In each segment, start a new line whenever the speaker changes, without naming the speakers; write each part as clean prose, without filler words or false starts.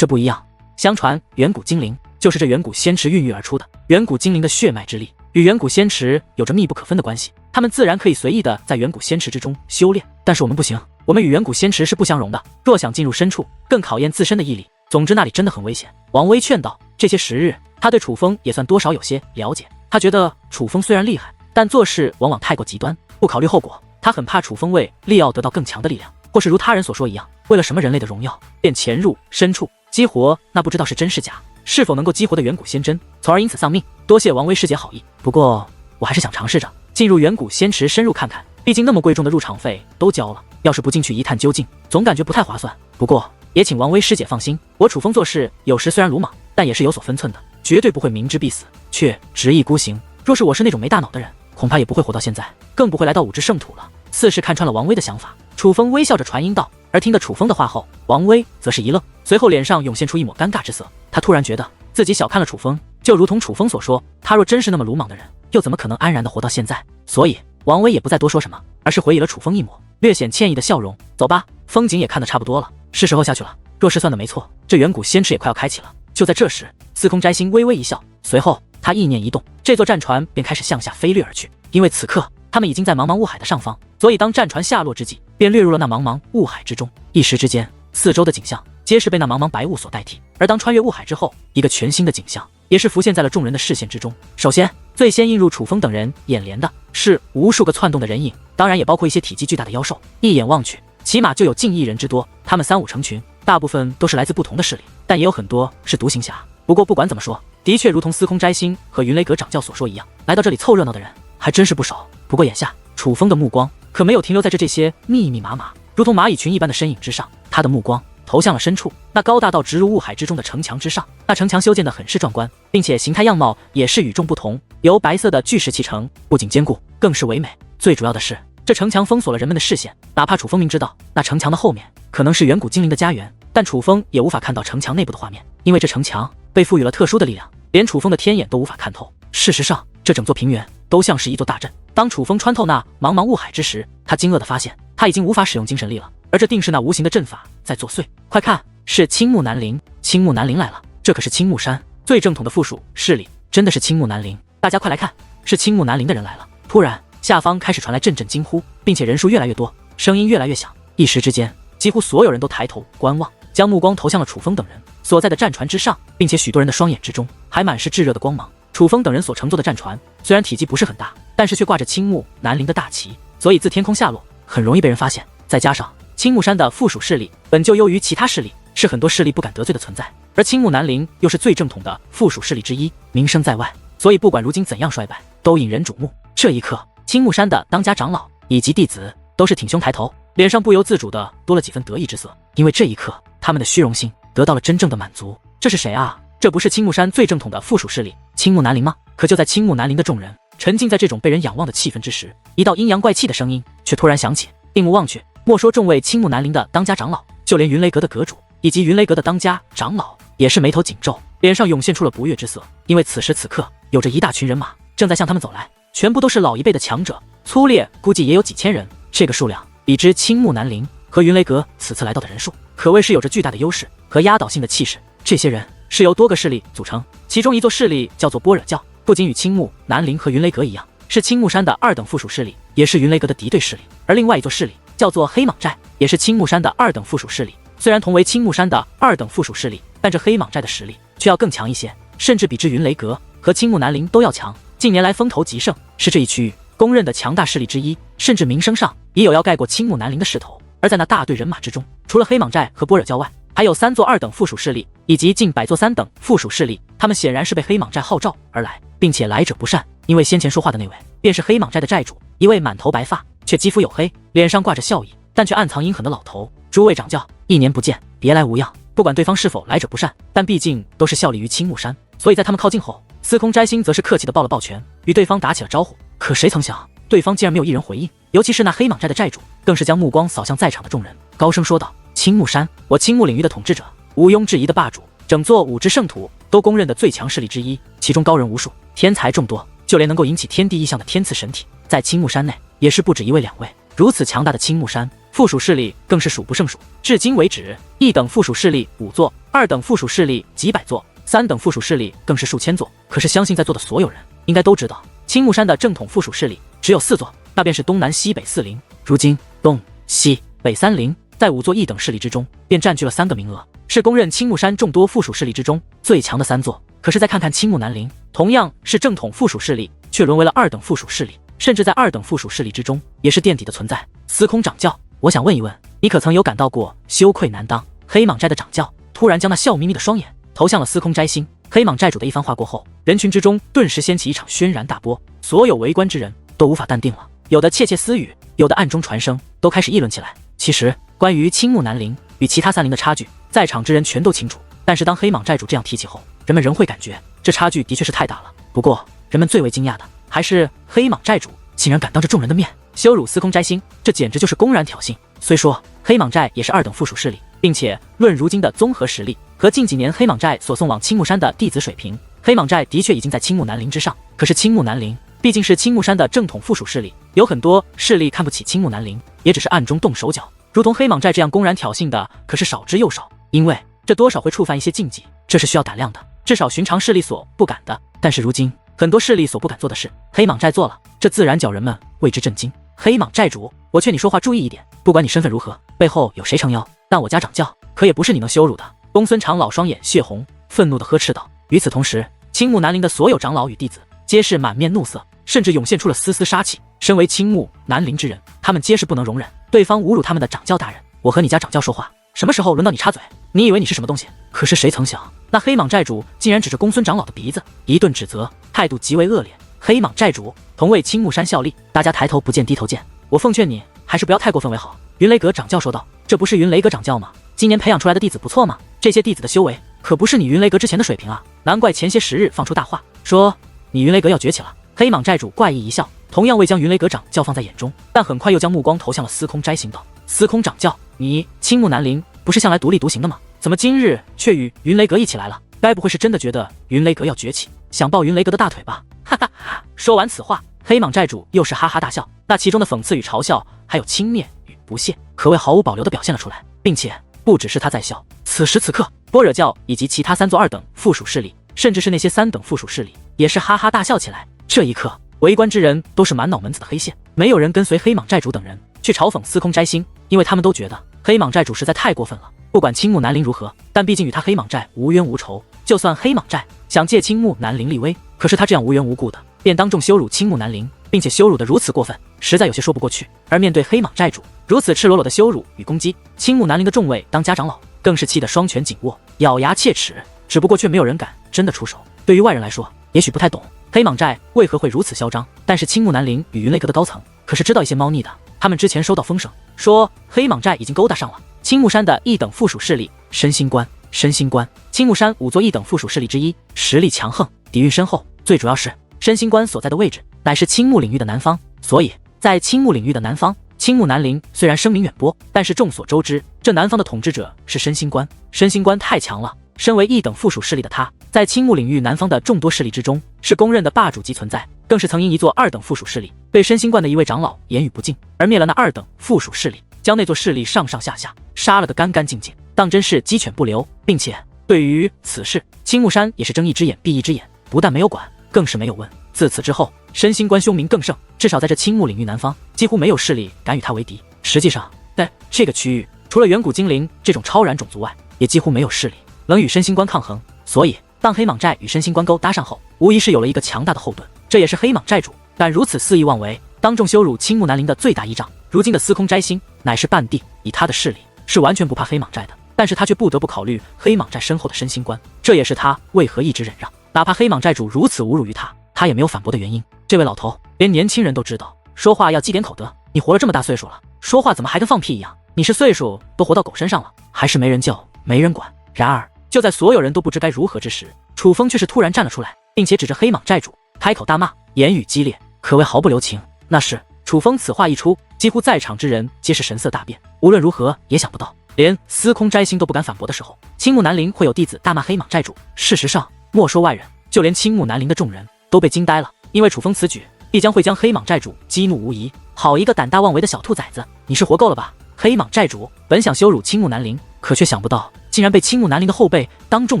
这不一样。相传远古精灵就是这远古仙池孕育而出的，远古精灵的血脉之力与远古仙池有着密不可分的关系，他们自然可以随意的在远古仙池之中修炼。但是我们不行，我们与远古仙池是不相容的，若想进入深处，更考验自身的毅力。总之那里真的很危险。王威劝道。这些时日，他对楚风也算多少有些了解。他觉得楚风虽然厉害，但做事往往太过极端，不考虑后果。他很怕楚风为利奥得到更强的力量，或是如他人所说一样，为了什么人类的荣耀，便潜入深处激活那不知道是真是假，是否能够激活的远古仙针，从而因此丧命。多谢王威师姐好意，不过我还是想尝试着进入远古仙池深入看看，毕竟那么贵重的入场费都交了，要是不进去一探究竟，总感觉不太划算。不过也请王威师姐放心，我楚风做事有时虽然鲁莽，但也是有所分寸的，绝对不会明知必死却执意孤行。若是我是那种没大脑的人，恐怕也不会活到现在，更不会来到五之圣土了。似是看穿了王威的想法，楚风微笑着传音道。而听得楚风的话后，王威则是一愣，随后脸上涌现出一抹尴尬之色。他突然觉得自己小看了楚风，就如同楚风所说，他若真是那么鲁莽的人，又怎么可能安然的活到现在？所以王威也不再多说什么，而是回以了楚风一抹略显歉意的笑容。走吧，风景也看得差不多了，是时候下去了。若是算的没错，这远古仙池也快要开启了。就在这时，司空摘星微微一笑，随后他意念一动，这座战船便开始向下飞掠而去。因为此刻他们已经在茫茫雾海的上方，所以当战船下落之际，便掠入了那茫茫雾海之中。一时之间，四周的景象皆是被那茫茫白雾所代替。而当穿越雾海之后，一个全新的景象也是浮现在了众人的视线之中。首先，最先映入楚风等人眼帘的是无数个窜动的人影，当然也包括一些体积巨大的妖兽。一眼望去，起码就有近1人之多，他们3、5成群，大部分都是来自不同的势力，但也有很多是独行侠。不过不管怎么说，的确如同司空摘星和云雷阁掌教所说一样，来到这里凑热闹的人还真是不少。不过眼下楚风的目光可没有停留在这些密密麻麻如同蚂蚁群一般的身影之上，他的目光投向了深处，那高大到直入雾海之中的城墙之上。那城墙修建得很是壮观，并且形态样貌也是与众不同，由白色的巨石砌成，不仅坚固，更是唯美。最主要的是，这城墙封锁了人们的视线，哪怕楚风明知道那城墙的后面可能是远古精灵的家园，但楚风也无法看到城墙内部的画面，因为这城墙被赋予了特殊的力量，连楚风的天眼都无法看透。事实上，这整座平原都像是一座大阵。当楚风穿透那茫茫雾海之时，他惊愕地发现他已经无法使用精神力了，而这定是那无形的阵法在作祟。快看，是青木南陵！青木南陵来了，这可是青木山最正统的附属势力，真的是青木南陵！大家快来看，是青木南陵的人来了！突然，下方开始传来阵阵惊呼，并且人数越来越多，声音越来越响。一时之间，几乎所有人都抬头观望，将目光投向了楚风等人所在的战船之上，并且许多人的双眼之中还满是炙热的光芒。楚风等人所乘坐的战船虽然体积不是很大，但是却挂着青木南陵的大旗，所以自天空下落很容易被人发现。再加上青木山的附属势力本就优于其他势力，是很多势力不敢得罪的存在，而青木南陵又是最正统的附属势力之一，名声在外，所以不管如今怎样衰败，都引人瞩目。这一刻，青木山的当家长老以及弟子都是挺胸抬头，脸上不由自主的多了几分得意之色，因为这一刻他们的虚荣心得到了真正的满足。这是谁啊？这不是青木山最正统的附属势力青木南陵吗？可就在青木南陵的众人沉浸在这种被人仰望的气氛之时，一道阴阳怪气的声音却突然响起。定目望去，莫说众位青木南陵的当家长老，就连云雷阁的阁主以及云雷阁的当家长老也是眉头紧皱，脸上涌现出了不悦之色。因为此时此刻有着一大群人马正在向他们走来，全部都是老一辈的强者，粗略估计也有几千人。这个数量比之青木南陵和云雷阁此次来到的人数，可谓是有着巨大的优势和压倒性的气势。这些人是由多个势力组成，其中一座势力叫做般若教，不仅与青木南陵和云雷阁一样，是青木山的2等附属势力，也是云雷阁的敌对势力。而另外一座势力叫做黑蟒寨，也是青木山的2等附属势力。虽然同为青木山的2等附属势力，但这黑蟒寨的实力却要更强一些，甚至比之云雷阁和青木南陵都要强。近年来风头极盛，是这一区域公认的强大势力之一，甚至名声上也有要盖过青木南陵的势头。而在那大队人马之中，除了黑蟒寨和般若教外，还有3座2等附属势力以及近100座3等附属势力，他们显然是被黑蟒寨号召而来，并且来者不善。因为先前说话的那位便是黑蟒寨的寨主，一位满头白发却肌肤黝黑，脸上挂着笑意但却暗藏阴狠的老头。诸位掌教，1年不见，别来无恙。不管对方是否来者不善，但毕竟都是效力于青木山，所以在他们靠近后，司空摘星则是客气地抱了抱拳，与对方打起了招呼。可谁曾想，对方竟然没有一人回应，尤其是那黑蟒寨的寨主，更是将目光扫向在场的众人，高声说道：青木山，我青木领域的统治者，毋庸置疑的霸主，整座五之圣土都公认的最强势力之一，其中高人无数，天才众多，就连能够引起天地异象的天赐神体，在青木山内也是不止1位2位。如此强大的青木山，附属势力更是数不胜数。至今为止，1等附属势力5座，2等附属势力几百座，3等附属势力更是数千座。可是相信在座的所有人应该都知道，青木山的正统附属势力只有4座，那便是东南西北4邻。如今东西北3邻在5座1等势力之中，便占据了3个名额，是公认青木山众多附属势力之中最强的3座。可是再看看青木南陵，同样是正统附属势力，却沦为了2等附属势力，甚至在2等附属势力之中也是垫底的存在。司空掌教，我想问一问，你可曾有感到过羞愧难当？黑蟒寨的掌教突然将那笑眯眯的双眼投向了司空摘星。黑蟒寨主的一番话过后，人群之中顿时掀起一场轩然大波，所有围观之人都无法淡定了，有的窃窃私语，有的暗中传声，都开始议论起来。其实关于青木南陵与其他3陵的差距，在场之人全都清楚，但是当黑蟒寨主这样提起后，人们仍会感觉这差距的确是太大了。不过人们最为惊讶的还是黑蟒寨主竟然敢当着众人的面羞辱司空摘星，这简直就是公然挑衅。虽说黑蟒寨也是2等附属势力，并且论如今的综合实力和近几年黑蟒寨所送往青木山的弟子水平，黑蟒寨的确已经在青木南陵之上。可是青木南陵毕竟是青木山的正统附属势力，有很多势力看不起青木南陵，也只是暗中动手脚。如同黑蟒寨这样公然挑衅的可是少之又少，因为这多少会触犯一些禁忌，这是需要胆量的，至少寻常势力所不敢的。但是如今很多势力所不敢做的事，黑蟒寨做了，这自然叫人们为之震惊。黑蟒寨主，我劝你说话注意一点，不管你身份如何，背后有谁撑腰，但我家掌教可也不是你能羞辱的。公孙长老双眼血红，愤怒地呵斥道。与此同时，青木南陵的所有长老与弟子皆是满面怒色，甚至涌现出了丝丝杀气。身为青木南陵之人，他们皆是不能容忍对方侮辱他们的掌教大人。我和你家掌教说话，什么时候轮到你插嘴？你以为你是什么东西？可是谁曾想，那黑蟒寨主竟然指着公孙长老的鼻子一顿指责，态度极为恶劣。黑蟒寨主同为青木山效力，大家抬头不见低头见，我奉劝你还是不要太过分为好。云雷阁掌教说道。这不是云雷阁掌教吗？今年培养出来的弟子不错嘛，这些弟子的修为可不是你云雷阁之前的水平啊，难怪前些时日放出大话说你云雷阁要崛起了。黑蟒寨主怪异一笑，同样未将云雷阁掌教放在眼中，但很快又将目光投向了司空摘星道。司空掌教，你青木南陵不是向来独立独行的吗？怎么今日却与云雷阁一起来了？该不会是真的觉得云雷阁要崛起，想抱云雷阁的大腿吧？哈哈哈！说完此话，黑蟒寨主又是哈哈大笑，那其中的讽刺与嘲笑，还有轻蔑与不屑，可谓毫无保留地表现了出来。并且不只是他在笑，此时此刻，般若教以及其他3座2等附属势力，甚至是那些3等附属势力，也是哈哈大笑起来。这一刻，围观之人都是满脑门子的黑线，没有人跟随黑蟒寨主等人去嘲讽司空摘星，因为他们都觉得黑蟒寨主实在太过分了。不管青木南陵如何，但毕竟与他黑蟒寨无冤无仇，就算黑蟒寨想借青木南陵立威，可是他这样无缘无故的便当众羞辱青木南陵，并且羞辱得如此过分，实在有些说不过去。而面对黑蟒寨主如此赤裸裸的羞辱与攻击，青木南陵的众位当家长老更是气得双拳紧握，咬牙切齿，只不过却没有人敢真的出手。对于外人来说，也许不太懂黑蟒寨为何会如此嚣张，但是青木南陵与云雷阁的高层可是知道一些猫腻的。他们之前收到风声，说黑蟒寨已经勾搭上了青木山的1等附属势力申星关。申星关，青木山5座1等附属势力之一，实力强横，底蕴深厚，最主要是申星关所在的位置乃是青木领域的南方，所以在青木领域的南方，青木南陵虽然声名远播，但是众所周知，这南方的统治者是申星关。申星关太强了，身为1等附属势力的他，在青木领域南方的众多势力之中，是公认的霸主级存在，更是曾因一座2等附属势力对申星关的一位长老言语不敬，而灭了那2等附属势力，将那座势力上上下下杀了个干干净净，当真是鸡犬不留。并且对于此事，青木山也是睁一只眼闭一只眼，不但没有管，更是没有问。自此之后，申星关凶名更盛，至少在这青木领域南方，几乎没有势力敢与他为敌。实际上，在这个区域，除了远古精灵这种超然种族外，也几乎没有势力能与申星关抗衡。所以，当黑蟒寨与申星关勾搭上后，无疑是有了一个强大的后盾。这也是黑蟒寨主敢如此肆意妄为，当众羞辱青木南陵的最大依仗。如今的司空摘星乃是半帝，以他的势力是完全不怕黑蟒寨的，但是他却不得不考虑黑蟒寨身后的申星关，这也是他为何一直忍让，哪怕黑蟒寨主如此侮辱于他，他也没有反驳的原因。这位老头，连年轻人都知道说话要积点口德，你活了这么大岁数了，说话怎么还跟放屁一样？你是岁数都活到狗身上了，还是没人教没人管？然而就在所有人都不知该如何之时，楚风却是突然站了出来，并且指着黑蟒寨主开口大骂，言语激烈，可谓毫不留情。那是楚风此话一出，几乎在场之人皆是神色大变，无论如何也想不到，连司空摘星都不敢反驳的时候，青木南陵会有弟子大骂黑蟒寨主。事实上，莫说外人，就连青木南陵的众人都被惊呆了，因为楚风此举必将会将黑蟒寨主激怒无疑。好一个胆大妄为的小兔崽子，你是活够了吧？黑蟒寨主本想羞辱青木南陵，可却想不到竟然被青木南陵的后辈当众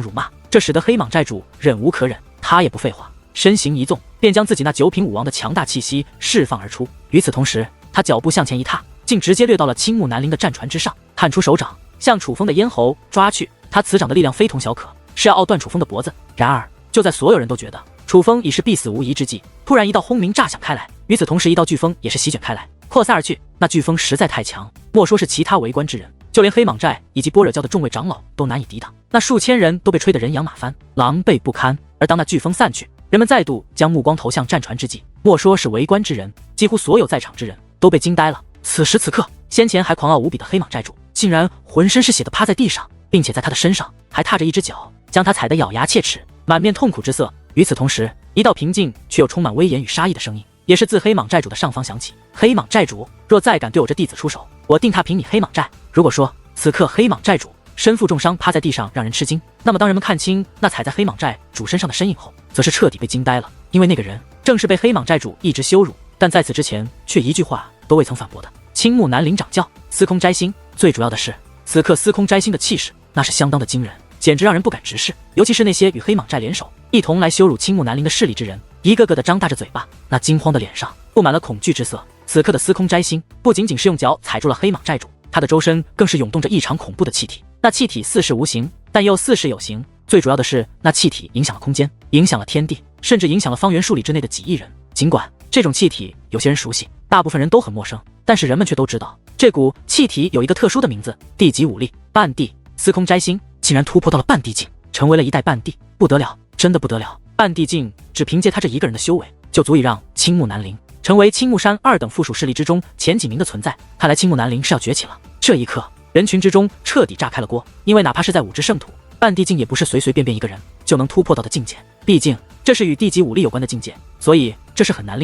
辱骂，这使得黑蟒寨主忍无可忍，他也不废话，身形一纵，便将自己那九品武王的强大气息释放而出。与此同时，他脚步向前一踏，竟直接掠到了青木南陵的战船之上，探出手掌向楚风的咽喉抓去。他此掌的力量非同小可，是要拗断楚风的脖子。然而就在所有人都觉得楚风已是必死无疑之际，突然一道轰鸣炸响开来，与此同时一道飓风也是席卷开来，扩散而去。那飓风实在太强，莫说是其他围观之人，就连黑蟒寨以及般若教的众位长老都难以抵挡。那数千人都被吹得人仰马翻，狼狈不堪。而当那飓风散去，人们再度将目光投向战船之际，莫说是围观之人，几乎所有在场之人都被惊呆了。此时此刻，先前还狂傲无比的黑蟒寨主，竟然浑身是血的趴在地上，并且在他的身上还踏着一只脚，将他踩得咬牙切齿，满面痛苦之色。与此同时，一道平静却又充满威严与杀意的声音也是自黑蟒寨主的上方响起：黑蟒寨主，若再敢对我这弟子出手，我定踏平你黑蟒寨。如果说此刻黑蟒寨主身负重伤趴在地上让人吃惊，那么当人们看清那踩在黑蟒寨主身上的身影后，则是彻底被惊呆了。因为那个人正是被黑蟒寨主一直羞辱，但在此之前却一句话都未曾反驳的青木南陵掌教司空摘星。最主要的是，此刻司空摘星的气势那是相当的惊人，简直让人不敢直视。尤其是那些与黑蟒寨联手一同来羞辱青木南陵的势力之人，一个个的张大着嘴巴，那惊慌的脸上布满了恐惧之色。此刻的司空摘星不仅仅是用脚踩住了黑蟒寨主，他的周身更是涌动着异常恐怖的气体。那气体似是无形，但又似是有形。最主要的是，那气体影响了空间，影响了天地，甚至影响了方圆数里之内的几亿人。尽管这种气体有些人熟悉，大部分人都很陌生，但是人们却都知道，这股气体有一个特殊的名字——地级武力半地。司空摘星竟然突破到了半地境，成为了一代半地，不得了，真的不得了！半地境只凭借他这一个人的修为，就足以让青木南陵成为青木山二等附属势力之中前几名的存在。看来青木南陵是要崛起了。这一刻，人群之中彻底炸开了锅，因为哪怕是在武之圣土，半地境也不是随随便便一个人就能突破到的境界，毕竟这是与地级武力有关的境界，所以这是很难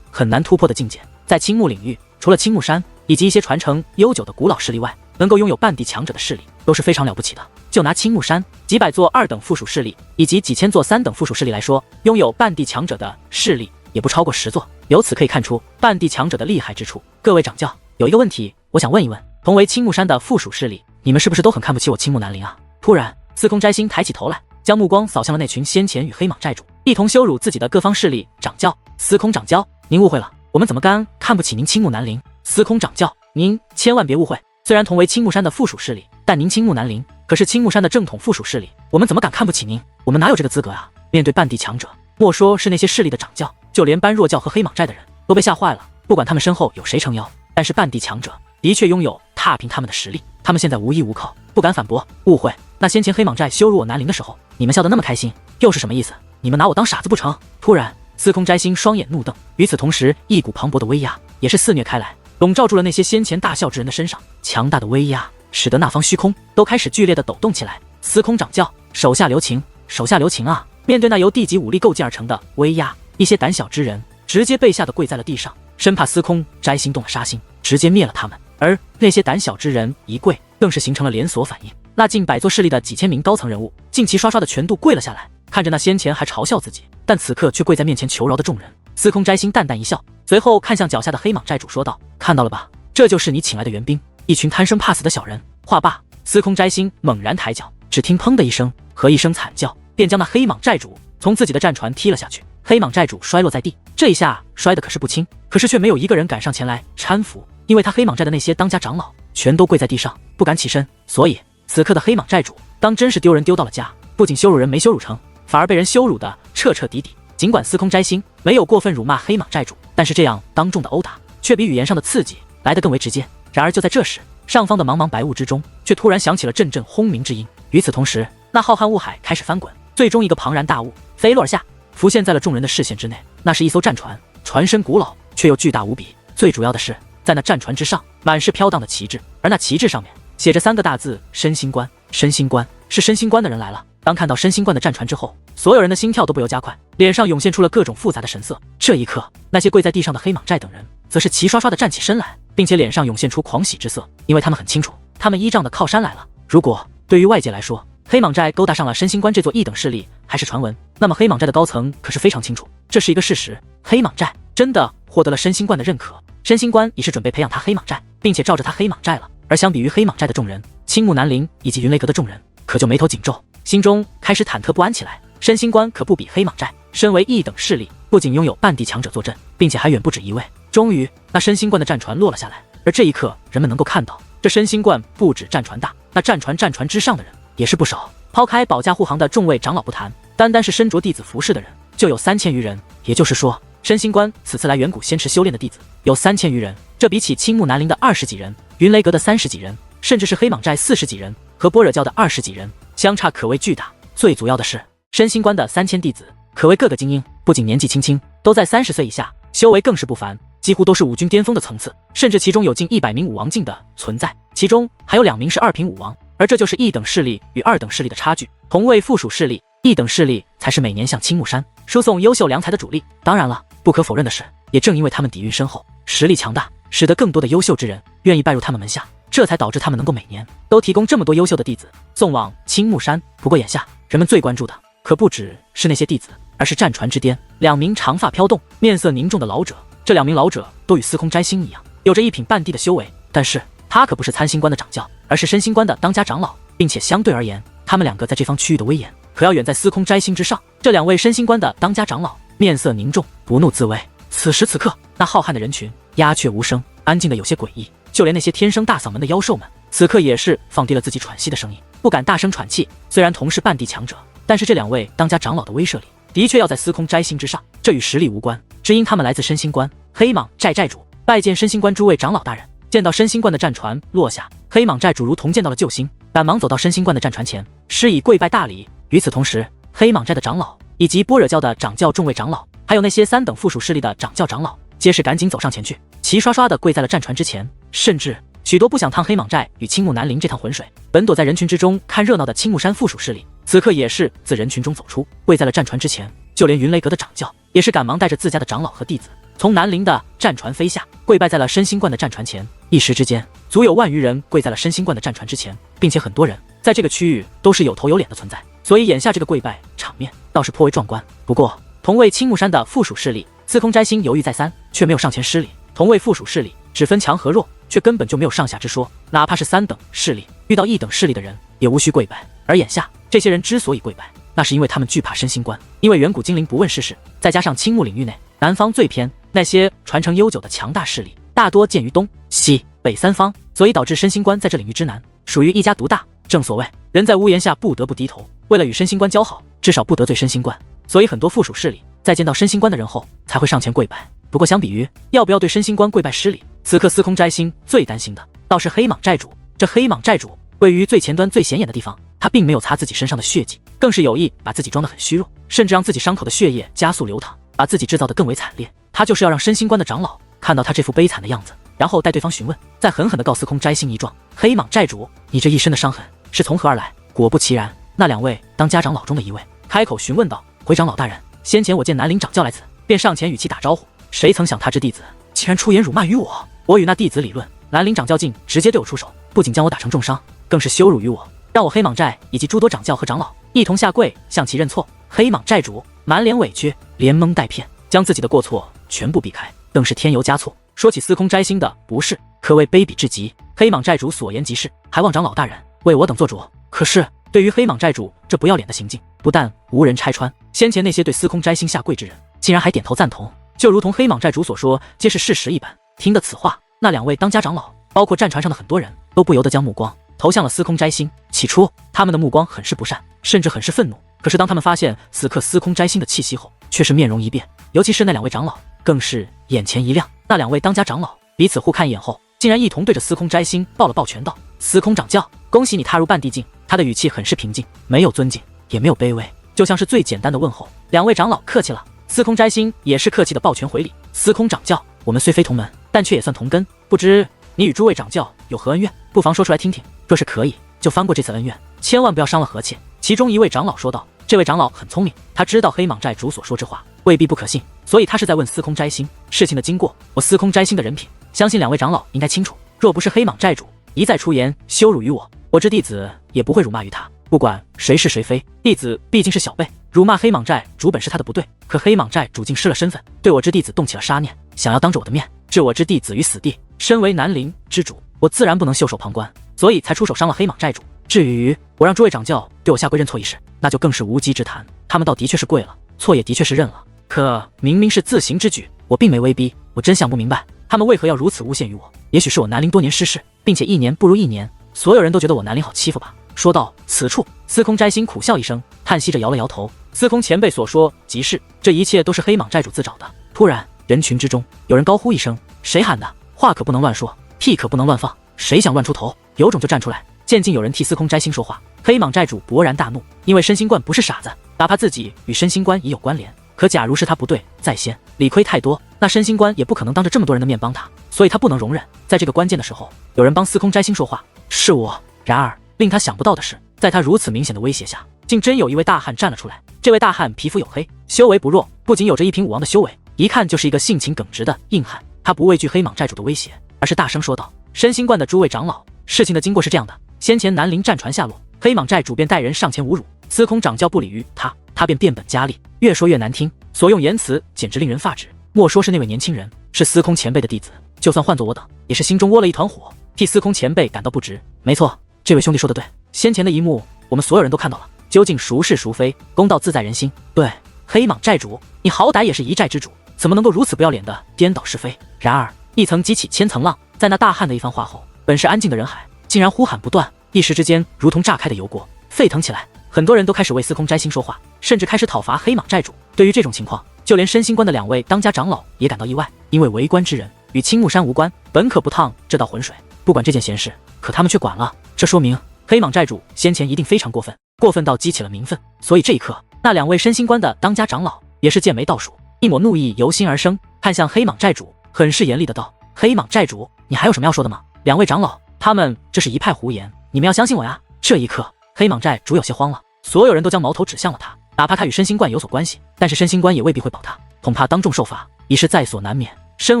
很难突破的境界。在青木领域，除了青木山以及一些传承悠久的古老势力外，能够拥有半地强者的势力都是非常了不起的。就拿青木山几百座二等附属势力以及几千座三等附属势力来说，拥有半地强者的势力也不超过10座。由此可以看出半地强者的厉害之处。各位掌教，有一个问题我想问一问，同为青木山的附属势力，你们是不是都很看不起我青木南陵啊？突然，司空摘星抬起头来，将目光扫向了那群先前与黑蟒寨主一同羞辱自己的各方势力掌教。司空掌教，您误会了，我们怎么敢看不起您青木南陵？司空掌教，您千万别误会，虽然同为青木山的附属势力，但您青木南陵可是青木山的正统附属势力，我们怎么敢看不起您？我们哪有这个资格啊？面对半地强者，莫说是那些势力的掌教，就连般若教和黑蟒寨的人都被吓坏了。不管他们身后有谁撑腰，但是半地强者的确拥有踏平他们的实力，他们现在无依无靠，不敢反驳。误会？那先前黑蟒寨羞辱我南陵的时候，你们笑得那么开心，又是什么意思？你们拿我当傻子不成？突然，司空摘星双眼怒瞪，与此同时，一股磅礴的威压也是肆虐开来，笼罩住了那些先前大笑之人的身上。强大的威压使得那方虚空都开始剧烈的抖动起来。司空掌教，手下留情，手下留情啊！面对那由地级武力构建而成的威压，一些胆小之人直接被吓得跪在了地上，生怕司空摘星动了杀心，直接灭了他们。而那些胆小之人一跪，更是形成了连锁反应。那近百座势力的几千名高层人物，尽齐刷刷的全都跪了下来，看着那先前还嘲笑自己，但此刻却跪在面前求饶的众人。司空摘星淡淡一笑，随后看向脚下的黑蟒寨主说道：“看到了吧，这就是你请来的援兵，一群贪生怕死的小人。”话罢，司空摘星猛然抬脚，只听砰的一声和一声惨叫，便将那黑蟒寨主从自己的战船踢了下去。黑蟒寨主摔落在地，这一下摔得可是不轻，可是却没有一个人敢上前来搀扶，因为他黑蟒寨的那些当家长老全都跪在地上，不敢起身。所以此刻的黑蟒寨主当真是丢人丢到了家，不仅羞辱人没羞辱成，反而被人羞辱的彻彻底底。尽管司空摘星没有过分辱骂黑蟒寨主，但是这样当众的殴打却比语言上的刺激来得更为直接。然而就在这时，上方的茫茫白雾之中却突然响起了阵阵轰鸣之音。与此同时，那浩瀚雾海开始翻滚，最终一个庞然大物飞落而下，浮现在了众人的视线之内。那是一艘战船，船身古老却又巨大无比。最主要的是，在那战船之上满是飘荡的旗帜，而那旗帜上面写着3个大字：身心关。身心关，是身心关的人来了。当看到身心关的战船之后，所有人的心跳都不由加快，脸上涌现出了各种复杂的神色。这一刻，那些跪在地上的黑蟒寨等人则是齐刷刷地站起身来，并且脸上涌现出狂喜之色，因为他们很清楚，他们依仗的靠山来了。如果对于外界来说，黑蟒寨勾搭上了身心关这座一等势力还是传闻，那么黑蟒寨的高层可是非常清楚，这是一个事实。黑蟒寨真的获得了身心关的认可，身心关已是准备培养他黑蟒寨，并且罩着他黑蟒寨了。而相比于黑蟒寨的众人，青木南陵以及云雷阁的众人可就眉头紧皱，心中开始忐忑不安起来。申星关可不比黑蟒寨，身为一等势力，不仅拥有半地强者坐镇，并且还远不止一位。终于，那申星关的战船落了下来，而这一刻，人们能够看到，这申星关不止战船大，那战船之上的人也是不少。抛开保驾护航的众位长老不谈，单单是身着弟子服饰的人就有3000余人。也就是说，申星关此次来远古仙池修炼的弟子有3000余人，这比起青木南陵的20几人、云雷阁的30几人，甚至是黑蟒寨40几人和般若教的20几人，相差可谓巨大。最主要的是，申星关的3000弟子可谓个个精英，不仅年纪轻轻，都在30岁以下，修为更是不凡，几乎都是武军巅峰的层次，甚至其中有近100名武王境的存在，其中还有2名是2品武王。而这就是一等势力与2等势力的差距。同为附属势力，一等势力才是每年向青木山输送优秀良才的主力。当然了，不可否认的是，也正因为他们底蕴深厚，实力强大，使得更多的优秀之人愿意拜入他们门下，这才导致他们能够每年都提供这么多优秀的弟子送往青木山。不过眼下人们最关注的可不只是那些弟子，而是战船之巅2名长发飘动、面色凝重的老者。这2名老者都与司空斋星一样，有着1品半地的修为，但是他可不是参星关的掌教，而是申星关的当家长老，并且相对而言，他们2个在这方区域的威严可要远在司空斋星之上。这2位申星关的当家长老面色凝重，不怒自威。此时此刻，那浩瀚的人群鸦雀无声，安静的有些诡异，就连那些天生大嗓门的妖兽们，此刻也是放低了自己喘息的声音，不敢大声喘气。虽然同是半地强者，但是这2位当家长老的威慑力的确要在司空斋星之上，这与实力无关，只因他们来自申星关。黑蟒寨寨主拜见申星关诸位长老大人。见到申星关的战船落下，黑蟒寨主如同见到了救星，赶忙走到申星关的战船前，施以跪拜大礼。与此同时，黑蟒寨的长老以及般若教的掌教众位长老，还有那些3等附属势力的掌教长老，皆是赶紧走上前去，齐刷刷地跪在了战船之前。甚至许多不想趟黑蟒寨与青木南陵这趟浑水，本躲在人群之中看热闹的青木山附属势力，此刻也是自人群中走出，跪在了战船之前。就连云雷阁的掌教也是赶忙带着自家的长老和弟子，从南陵的战船飞下，跪拜在了申星关的战船前。一时之间，足有万余人跪在了申星关的战船之前，并且很多人在这个区域都是有头有脸的存在，所以眼下这个跪拜场面倒是颇为壮观。不过，同为青木山的附属势力，司空斋星犹豫再三，却没有上前施礼。同为附属势力，只分强和弱，却根本就没有上下之说。哪怕是3等势力，遇到1等势力的人，也无需跪拜。而眼下这些人之所以跪拜，那是因为他们惧怕申星关，因为远古精灵不问世事，再加上青木领域内南方最偏，那些传承悠久的强大势力大多建于东西北3方，所以导致申星关在这领域之南属于一家独大。正所谓人在屋檐下不得不低头，为了与申星关交好，至少不得罪申星关，所以很多附属势力在见到申星关的人后才会上前跪拜。不过相比于要不要对申星关跪拜施礼，此刻司空斋星最担心的倒是黑蟒寨主。这黑蟒寨主位于最前端最显眼的地方，他并没有擦自己身上的血迹，更是有意把自己装得很虚弱，甚至让自己伤口的血液加速流淌，把自己制造得更为惨烈。他就是要让申星关的长老看到他这副悲惨的样子，然后待对方询问，再狠狠地告司空斋星一状：黑蟒寨主，你这一身的伤痕是从何而来？果不其然，那2位当家长老中的一位开口询问道：回长老大人，先前我见南陵掌教来此，便上前与其打招呼，谁曾想他之弟子竟然出言辱骂于我。我与那弟子理论，南陵掌教竟直接对我出手，不仅将我打成重伤，更是羞辱于我，让我黑蟒寨以及诸多掌教和长老一同下跪向其认错。黑蟒寨主满脸委屈，连蒙带骗，将自己的过错全部避开，更是添油加醋，说起司空斋星的不是，可谓卑鄙至极。黑蟒寨主所言极是，还望长老大人为我等做主。可是对于黑蟒寨主这不要脸的行径，不但无人拆穿，先前那些对司空斋星下跪之人竟然还点头赞同，就如同黑蟒寨主所说皆是事实一般。听得此话，那2位当家长老包括战船上的很多人都不由得将目光投向了司空斋星。起初他们的目光很是不善，甚至很是愤怒，可是当他们发现此刻司空斋星的气息后，却是面容一变，尤其是那2位长老更是眼前一亮。那2位当家长老彼此互看一眼后，竟然一同对着司空斋星抱了抱拳道：司空掌教，恭喜你踏入半地境。他的语气很是平静，没有尊敬也没有卑微，就像是最简单的问候。2位长老客气了。司空斋星也是客气的抱拳回礼：司空掌教，我们虽非同门，但却也算同根，不知你与诸位掌教有何恩怨，不妨说出来听听，若是可以就翻过这次恩怨，千万不要伤了和气。其中一位长老说道。这位长老很聪明，他知道黑蟒寨主所说之话未必不可信，所以他是在问司空斋星事情的经过。我司空斋星的人品，相信2位长老应该清楚，若不是黑蟒寨主一再出言羞辱于我，我这弟子也不会辱骂于他。不管谁是谁非，弟子毕竟是小辈，辱骂黑蟒寨主本是他的不对，可黑蟒寨主竟失了身份，对我之弟子动起了杀念，想要当着我的面置我之弟子于死地。身为南陵之主，我自然不能袖手旁观，所以才出手伤了黑蟒寨主。至于我让诸位掌教对我下跪认错一事，那就更是无稽之谈。他们倒的确是跪了，错也的确是认了，可明明是自行之举，我并没威逼。我真想不明白，他们为何要如此诬陷于我？也许是我南陵多年失势，并且一年不如一年，所有人都觉得我南陵好欺负吧。说到此处，司空摘星苦笑一声，叹息着摇了摇头。司空前辈所说即是，这一切都是黑蟒寨主自找的。突然，人群之中有人高呼一声：“谁喊的？话可不能乱说，屁可不能乱放，谁想乱出头，有种就站出来！”渐进有人替司空摘星说话，黑蟒寨主勃然大怒，因为申星冠不是傻子，哪怕自己与申星冠已有关联，可假如是他不对在先，理亏太多，那申星冠也不可能当着这么多人的面帮他，所以他不能容忍。在这个关键的时候，有人帮司空摘星说话，是我。然而令他想不到的是，在他如此明显的威胁下，竟真有一位大汉站了出来。这位大汉皮肤黝黑，修为不弱，不仅有着一品武王的修为，一看就是一个性情耿直的硬汉。他不畏惧黑蟒寨主的威胁，而是大声说道：“申星冠的诸位长老，事情的经过是这样的，先前南陵战船下落，黑蟒寨主便带人上前侮辱，司空掌教不理于他，他便变本加厉，越说越难听，所用言辞简直令人发指。莫说是那位年轻人，是司空前辈的弟子，就算换作我等，也是心中窝了一团火，替司空前辈感到不值。没错，这位兄弟说的对，先前的一幕我们所有人都看到了，究竟孰是孰非，公道自在人心。对，黑蟒寨主，你好歹也是一寨之主，怎么能够如此不要脸的颠倒是非？”然而一层激起千层浪，在那大汉的一番话后，本是安静的人海竟然呼喊不断，一时之间如同炸开的油锅，沸腾起来。很多人都开始为司空摘星说话，甚至开始讨伐黑蟒寨主。对于这种情况，就连申星冠的两位当家长老也感到意外，因为为官之人与青木山无关，本可不趟这道浑水，不管这件闲事，可他们却管了。这说明黑蟒寨主先前一定非常过分，过分到激起了民愤。所以这一刻，那两位申星冠的当家长老也是剑眉倒数，一抹怒意由心而生，看向黑蟒寨主，很是严厉的道：“黑蟒寨主，你还有什么要说的吗？”两位长老，他们这是一派胡言，你们要相信我呀！这一刻，黑蟒寨主有些慌了，所有人都将矛头指向了他。哪怕他与申星冠有所关系，但是申星冠也未必会保他，恐怕当众受罚已是在所难免。身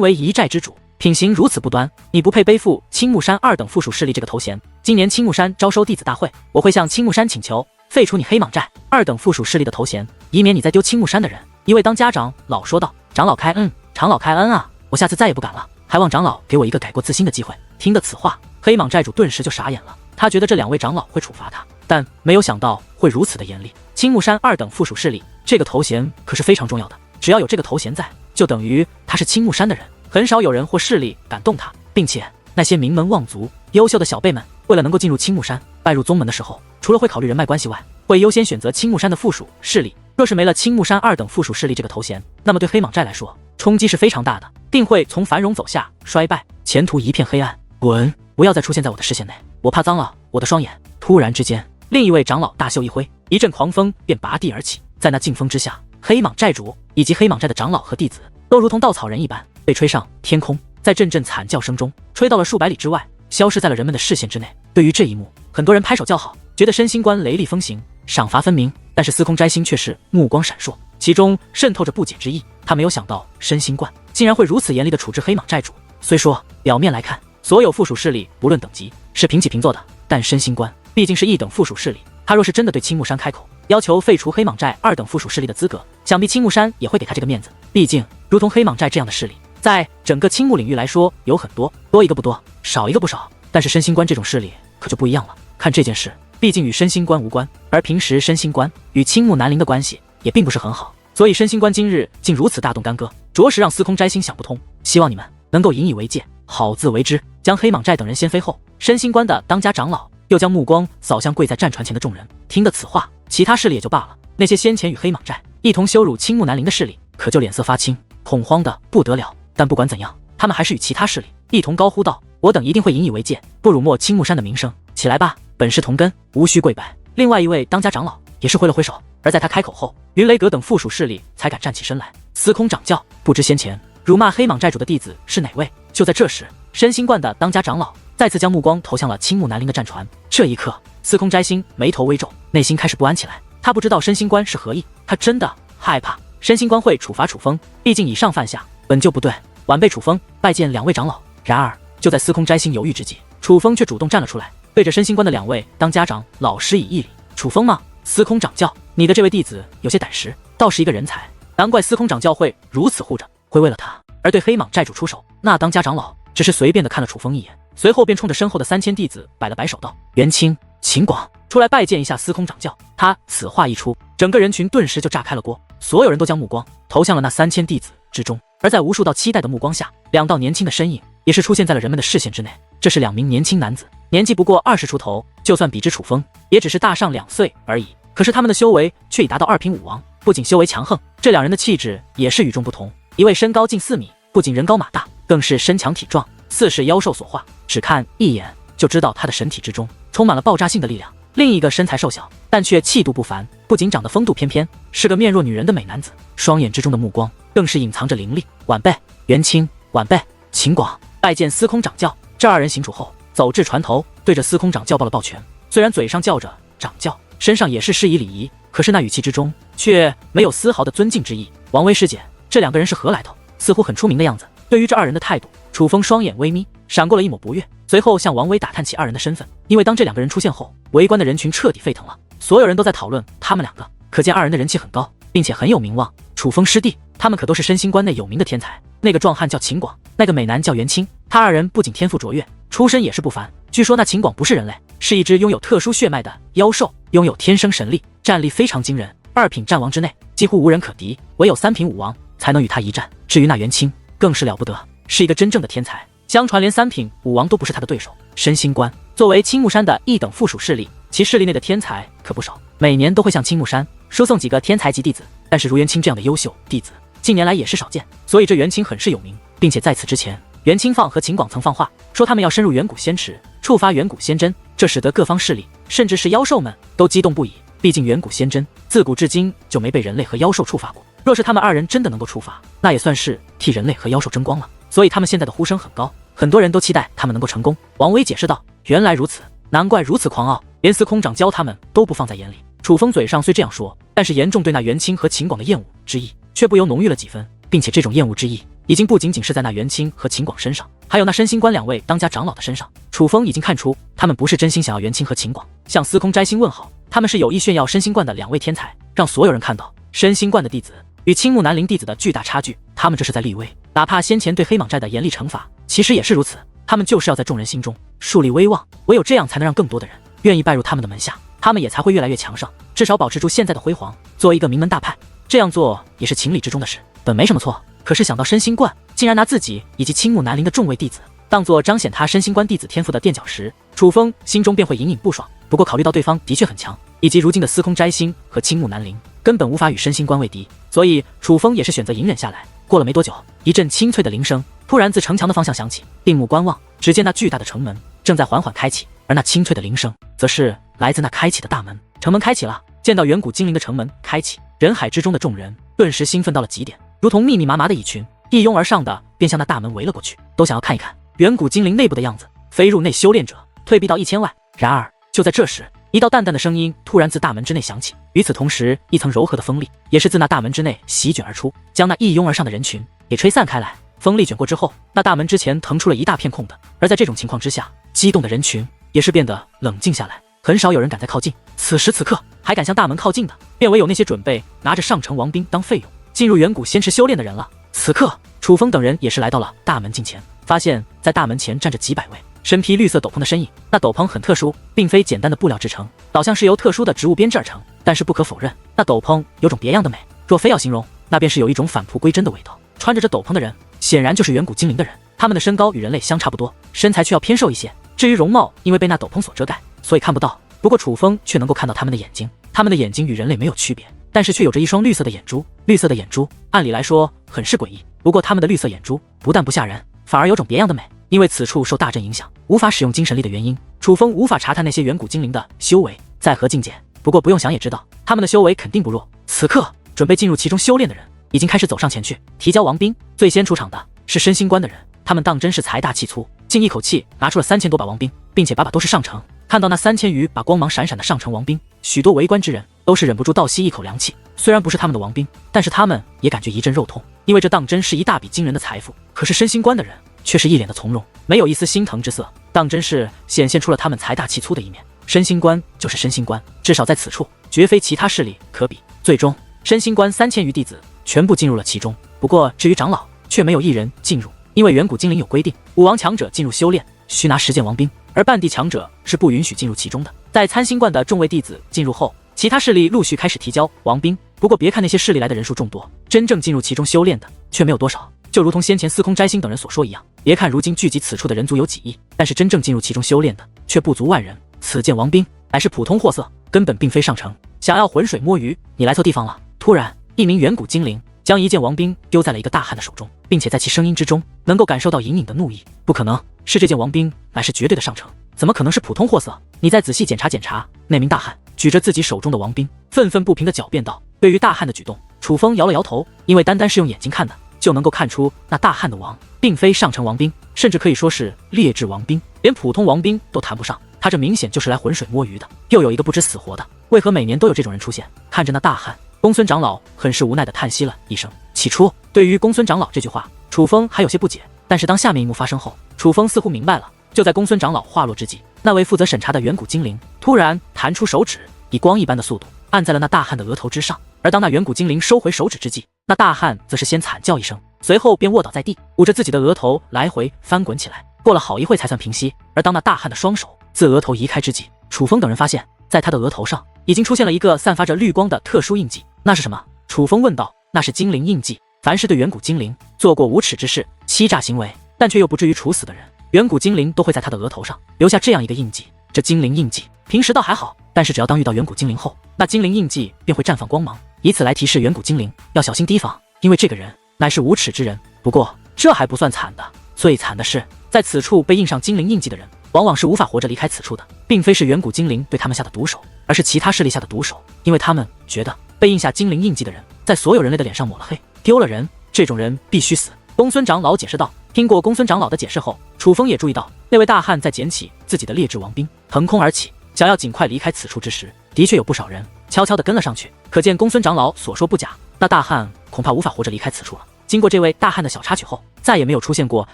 为一寨之主，品行如此不端，你不配背负青木山二等附属势力这个头衔。今年青木山招收弟子大会，我会向青木山请求废除你黑蟒寨二等附属势力的头衔，以免你再丢青木山的人。一位当家长老说道：“长老开恩，长老开恩啊！我下次再也不敢了，还望长老给我一个改过自新的机会。”听得此话，黑蟒寨主顿时就傻眼了，他觉得这两位长老会处罚他，但没有想到会如此的严厉。青木山二等附属势力这个头衔可是非常重要的，只要有这个头衔在，就等于他是青木山的人，很少有人或势力敢动他，并且那些名门望族、优秀的小辈们，为了能够进入青木山，拜入宗门的时候，除了会考虑人脉关系外，会优先选择青木山的附属势力。若是没了青木山二等附属势力这个头衔，那么对黑蟒寨来说冲击是非常大的，定会从繁荣走下衰败，前途一片黑暗。滚！不要再出现在我的视线内，我怕脏了我的双眼。突然之间，另一位长老大袖一挥，一阵狂风便拔地而起，在那劲风之下，黑蟒寨主以及黑蟒寨的长老和弟子都如同稻草人一般被吹上天空，在阵阵惨叫声中吹到了数百里之外，消失在了人们的视线之内。对于这一幕，很多人拍手叫好，觉得申星冠雷厉风行，赏罚分明，但是司空摘星却是目光闪烁，其中渗透着不解之意。他没有想到申星冠竟然会如此严厉地处置黑蟒寨主。虽说表面来看，所有附属势力不论等级是平起平坐的，但申星冠毕竟是一等附属势力，他若是真的对青木山开口要求废除黑蟒寨二等附属势力的资格，想必青木山也会给他这个面子。毕竟如同黑蟒寨这样的势力，在整个青木领域来说有很多，多一个不多，少一个不少，但是申星冠这种势力可就不一样了。看这件事毕竟与申星冠无关，而平时申星冠与青木南陵的关系也并不是很好，所以申星冠今日竟如此大动干戈，着实让司空摘星想不通。希望你们能够引以为戒，好自为之。将黑蟒寨等人先飞后，申星冠的当家长老又将目光扫向跪在战船前的众人。听得此话，其他势力也就罢了，那些先前与黑蟒寨一同羞辱青木南陵的势力可就脸色发青，恐慌的不得了。但不管怎样，他们还是与其他势力一同高呼道：“我等一定会引以为戒，不辱没青木山的名声。起来吧，本是同根，无需跪拜。”另外一位当家长老也是挥了挥手，而在他开口后，云雷阁等附属势力才敢站起身来。司空掌教，不知先前辱骂黑蟒寨主的弟子是哪位？就在这时，申星冠的当家长老再次将目光投向了青木南陵的战船。这一刻，司空摘星眉头微皱，内心开始不安起来。他不知道申星冠是何意，他真的害怕申星冠会处罚处分，毕竟以上犯下本就不对，晚辈处分拜见两位长老。然而就在司空摘星犹豫之际，楚风却主动站了出来，对着申星冠的两位当家长老施以一礼。楚风吗？司空掌教，你的这位弟子有些胆识，倒是一个人才，难怪司空掌教会如此护着，会为了他而对黑蟒寨主出手。那当家长老只是随便的看了楚风一眼，随后便冲着身后的3000弟子摆了摆手道：“元清、秦广，出来拜见一下司空掌教。”他此话一出，整个人群顿时就炸开了锅，所有人都将目光投向了那3000弟子之中。而在无数道期待的目光下，2道年轻的身影也是出现在了人们的视线之内。这是2名年轻男子，年纪不过20出头，就算比之楚风，也只是大上2岁而已。可是他们的修为却已达到2品武王，不仅修为强横，这2人的气质也是与众不同。一位身高近4米，不仅人高马大，更是身强体壮，似是妖兽所化，只看一眼就知道他的神体之中充满了爆炸性的力量。另一个身材瘦小，但却气度不凡，不仅长得风度翩翩，是个面若女人的美男子，双眼之中的目光更是隐藏着凌厉。晚辈元清，晚辈秦广，拜见司空掌教。这2人行处后，走至船头，对着司空掌教抱了抱拳。虽然嘴上叫着掌教，身上也是施以礼仪，可是那语气之中却没有丝毫的尊敬之意。王薇师姐，这2个人是何来头？似乎很出名的样子。对于这2人的态度，楚风双眼微眯，闪过了一抹不悦，随后向王薇打探起2人的身份。因为当这2个人出现后，围观的人群彻底沸腾了，所有人都在讨论他们2个，可见2人的人气很高，并且很有名望。楚风师弟，他们可都是身心关内有名的天才。那个壮汉叫秦广，那个美男叫元清，他2人不仅天赋卓越，出身也是不凡。据说那秦广不是人类，是一只拥有特殊血脉的妖兽，拥有天生神力，战力非常惊人，2品战王之内几乎无人可敌，唯有3品武王才能与他一战。至于那元清，更是了不得，是一个真正的天才，相传连3品武王都不是他的对手。身心关作为青木山的一等附属势力，其势力内的天才可不少，每年都会向青木山输送几个天才级弟子，但是如元清这样的优秀弟子，近年来也是少见，所以这元清很是有名。并且在此之前，元清放和秦广曾放话说他们要深入远古仙池，触发远古仙针，这使得各方势力甚至是妖兽们都激动不已。毕竟远古仙针自古至今就没被人类和妖兽触发过，若是他们2人真的能够触发，那也算是替人类和妖兽争光了。所以他们现在的呼声很高，很多人都期待他们能够成功。王薇解释道：“原来如此，难怪如此狂傲，连司空掌教他们都不放在眼里。”楚风嘴上虽这样说，但是严重对那元清和秦广的厌恶之意却不由浓郁了几分，并且这种厌恶之意已经不仅仅是在那元清和秦广身上，还有那身心关2位当家长老的身上。楚风已经看出他们不是真心想要元清和秦广，向司空摘星问好，他们是有意炫耀身心关的2位天才，让所有人看到身心关的弟子与青木南陵弟子的巨大差距。他们这是在立威，哪怕先前对黑蟒寨的严厉惩罚其实也是如此，他们就是要在众人心中树立威望，唯有这样才能让更多的人愿意拜入他们的门下，他们也才会越来越强盛，至少保持住现在的辉煌，作为一个名门大派，这样做也是情理之中的事，本没什么错。可是想到身心关竟然拿自己以及青木南陵的众位弟子当作彰显他身心关弟子天赋的垫脚石，楚风心中便会隐隐不爽。不过考虑到对方的确很强，以及如今的司空摘星和青木南陵根本无法与身心关为敌，所以楚风也是选择隐忍下来。过了没多久，一阵清脆的铃声突然自城墙的方向响起，定目观望，只见那巨大的城门正在缓缓开启，而那清脆的铃声则是来自那开启的大门。城门开启了，见到远古精灵的城门开启，人海之中的众人顿时兴奋到了极点，如同密密麻麻的蚁群一拥而上的便向那大门围了过去，都想要看一看远古精灵内部的样子。非入内修炼者退避到1000外。然而就在这时，一道淡淡的声音突然自大门之内响起，与此同时，一层柔和的风力也是自那大门之内席卷而出，将那一拥而上的人群也吹散开来。风力卷过之后，那大门之前腾出了一大片空的，而在这种情况之下，激动的人群也是变得冷静下来，很少有人敢再靠近。此时此刻还敢向大门靠近的，便唯有那些准备拿着上城王兵当费用进入远古仙池修炼的人了。此刻楚风等人也是来到了大门近前，发现在大门前站着几百位身披绿色斗篷的身影。那斗篷很特殊，并非简单的布料制成，倒像是由特殊的植物编制而成，但是不可否认，那斗篷有种别样的美，若非要形容，那便是有一种返璞归真的味道。穿着这斗篷的人显然就是远古精灵的人，他们的身高与人类相差不多，身材却要偏瘦一些，至于容貌，因为被那斗篷所遮盖，所以看不到。不过楚风却能够看到他们的眼睛，他们的眼睛与人类没有区别，但是却有着一双绿色的眼珠。绿色的眼珠按理来说很是诡异，不过他们的绿色眼珠不但不吓人，反而有种别样的美。因为此处受大阵影响，无法使用精神力的原因，楚风无法查探那些远古精灵的修为在何境界。不过不用想也知道，他们的修为肯定不弱。此刻准备进入其中修炼的人已经开始走上前去提交王兵。最先出场的是身心关的人，他们当真是财大气粗，竟一口气拿出了3000多把王兵，并且把都是上乘。看到那3000余把光芒闪闪的上乘王兵，许多围观之人都是忍不住倒吸一口凉气。虽然不是他们的王兵，但是他们也感觉一阵肉痛，因为这当真是一大笔惊人的财富。可是身心关的人却是一脸的从容，没有一丝心疼之色，当真是显现出了他们财大气粗的一面。身心关就是身心关，至少在此处绝非其他势力可比。最终身心关3000余弟子全部进入了其中，不过至于长老却没有一人进入，因为远古精灵有规定，武王强者进入修炼需拿10件王兵，而半地强者是不允许进入其中的。在参星观的众位弟子进入后，其他势力陆续开始提交王兵。不过别看那些势力来的人数众多，真正进入其中修炼的却没有多少。就如同先前司空斋星等人所说一样，别看如今聚集此处的人族有几亿，但是真正进入其中修炼的却不足万人。此件王兵乃是普通货色，根本并非上乘。想要浑水摸鱼，你来错地方了。突然，一名远古精灵将一件王兵丢在了一个大汉的手中，并且在其声音之中能够感受到隐隐的怒意。不可能，是这件王兵乃是绝对的上乘，怎么可能是普通货色？你再仔细检查检查。那名大汉举着自己手中的王兵，愤愤不平地狡辩道。对于大汉的举动，楚风摇了摇头，因为单单是用眼睛看的，就能够看出那大汉的王并非上乘王兵，甚至可以说是劣质王兵，连普通王兵都谈不上。他这明显就是来浑水摸鱼的，又有一个不知死活的。为何每年都有这种人出现？看着那大汉，公孙长老很是无奈地叹息了一声。起初对于公孙长老这句话，楚风还有些不解，但是当下面一幕发生后，楚风似乎明白了。就在公孙长老话落之际，那位负责审查的远古精灵突然弹出手指，以光一般的速度按在了那大汉的额头之上。而当那远古精灵收回手指之际，那大汉则是先惨叫一声，随后便卧倒在地，捂着自己的额头来回翻滚起来。过了好一会才算平息。而当那大汉的双手自额头移开之际，楚风等人发现在他的额头上已经出现了一个散发着绿光的特殊印记。那是什么？楚风问道。那是精灵印记。凡是对远古精灵做过无耻之事、欺诈行为，但却又不至于处死的人，远古精灵都会在他的额头上留下这样一个印记。这精灵印记平时倒还好，但是只要当遇到远古精灵后，那精灵印记便会绽放光芒，以此来提示远古精灵要小心提防，因为这个人乃是无耻之人。不过这还不算惨的，最惨的是在此处被印上精灵印记的人往往是无法活着离开此处的，并非是远古精灵对他们下的毒手，而是其他势力下的毒手，因为他们觉得被印下精灵印记的人在所有人类的脸上抹了黑，丢了人，这种人必须死。公孙长老解释道。听过公孙长老的解释后，楚风也注意到那位大汉在捡起自己的劣质王兵，腾空而起，想要尽快离开此处之时，的确有不少人悄悄地跟了上去。可见公孙长老所说不假，那大汉恐怕无法活着离开此处了。经过这位大汉的小插曲后，再也没有出现过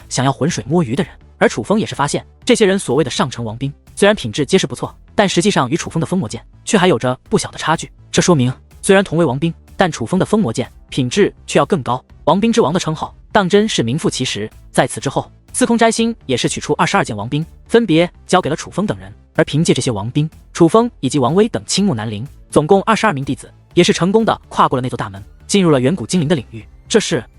想要浑水摸鱼的人。而楚风也是发现，这些人所谓的上乘王兵虽然品质皆是不错，但实际上与楚风的封魔剑却还有着不小的差距。这说明虽然同为王兵，但楚风的封魔剑品质却要更高，王兵之王的称号当真是名副其实。在此之后，司空斋星也是取出22件王兵，分别交给了楚风等人。而凭借这些王兵，楚风以及王威等青木南陵总共22名弟子，也是成功的跨过了那座大门，进入了远古精灵的领域。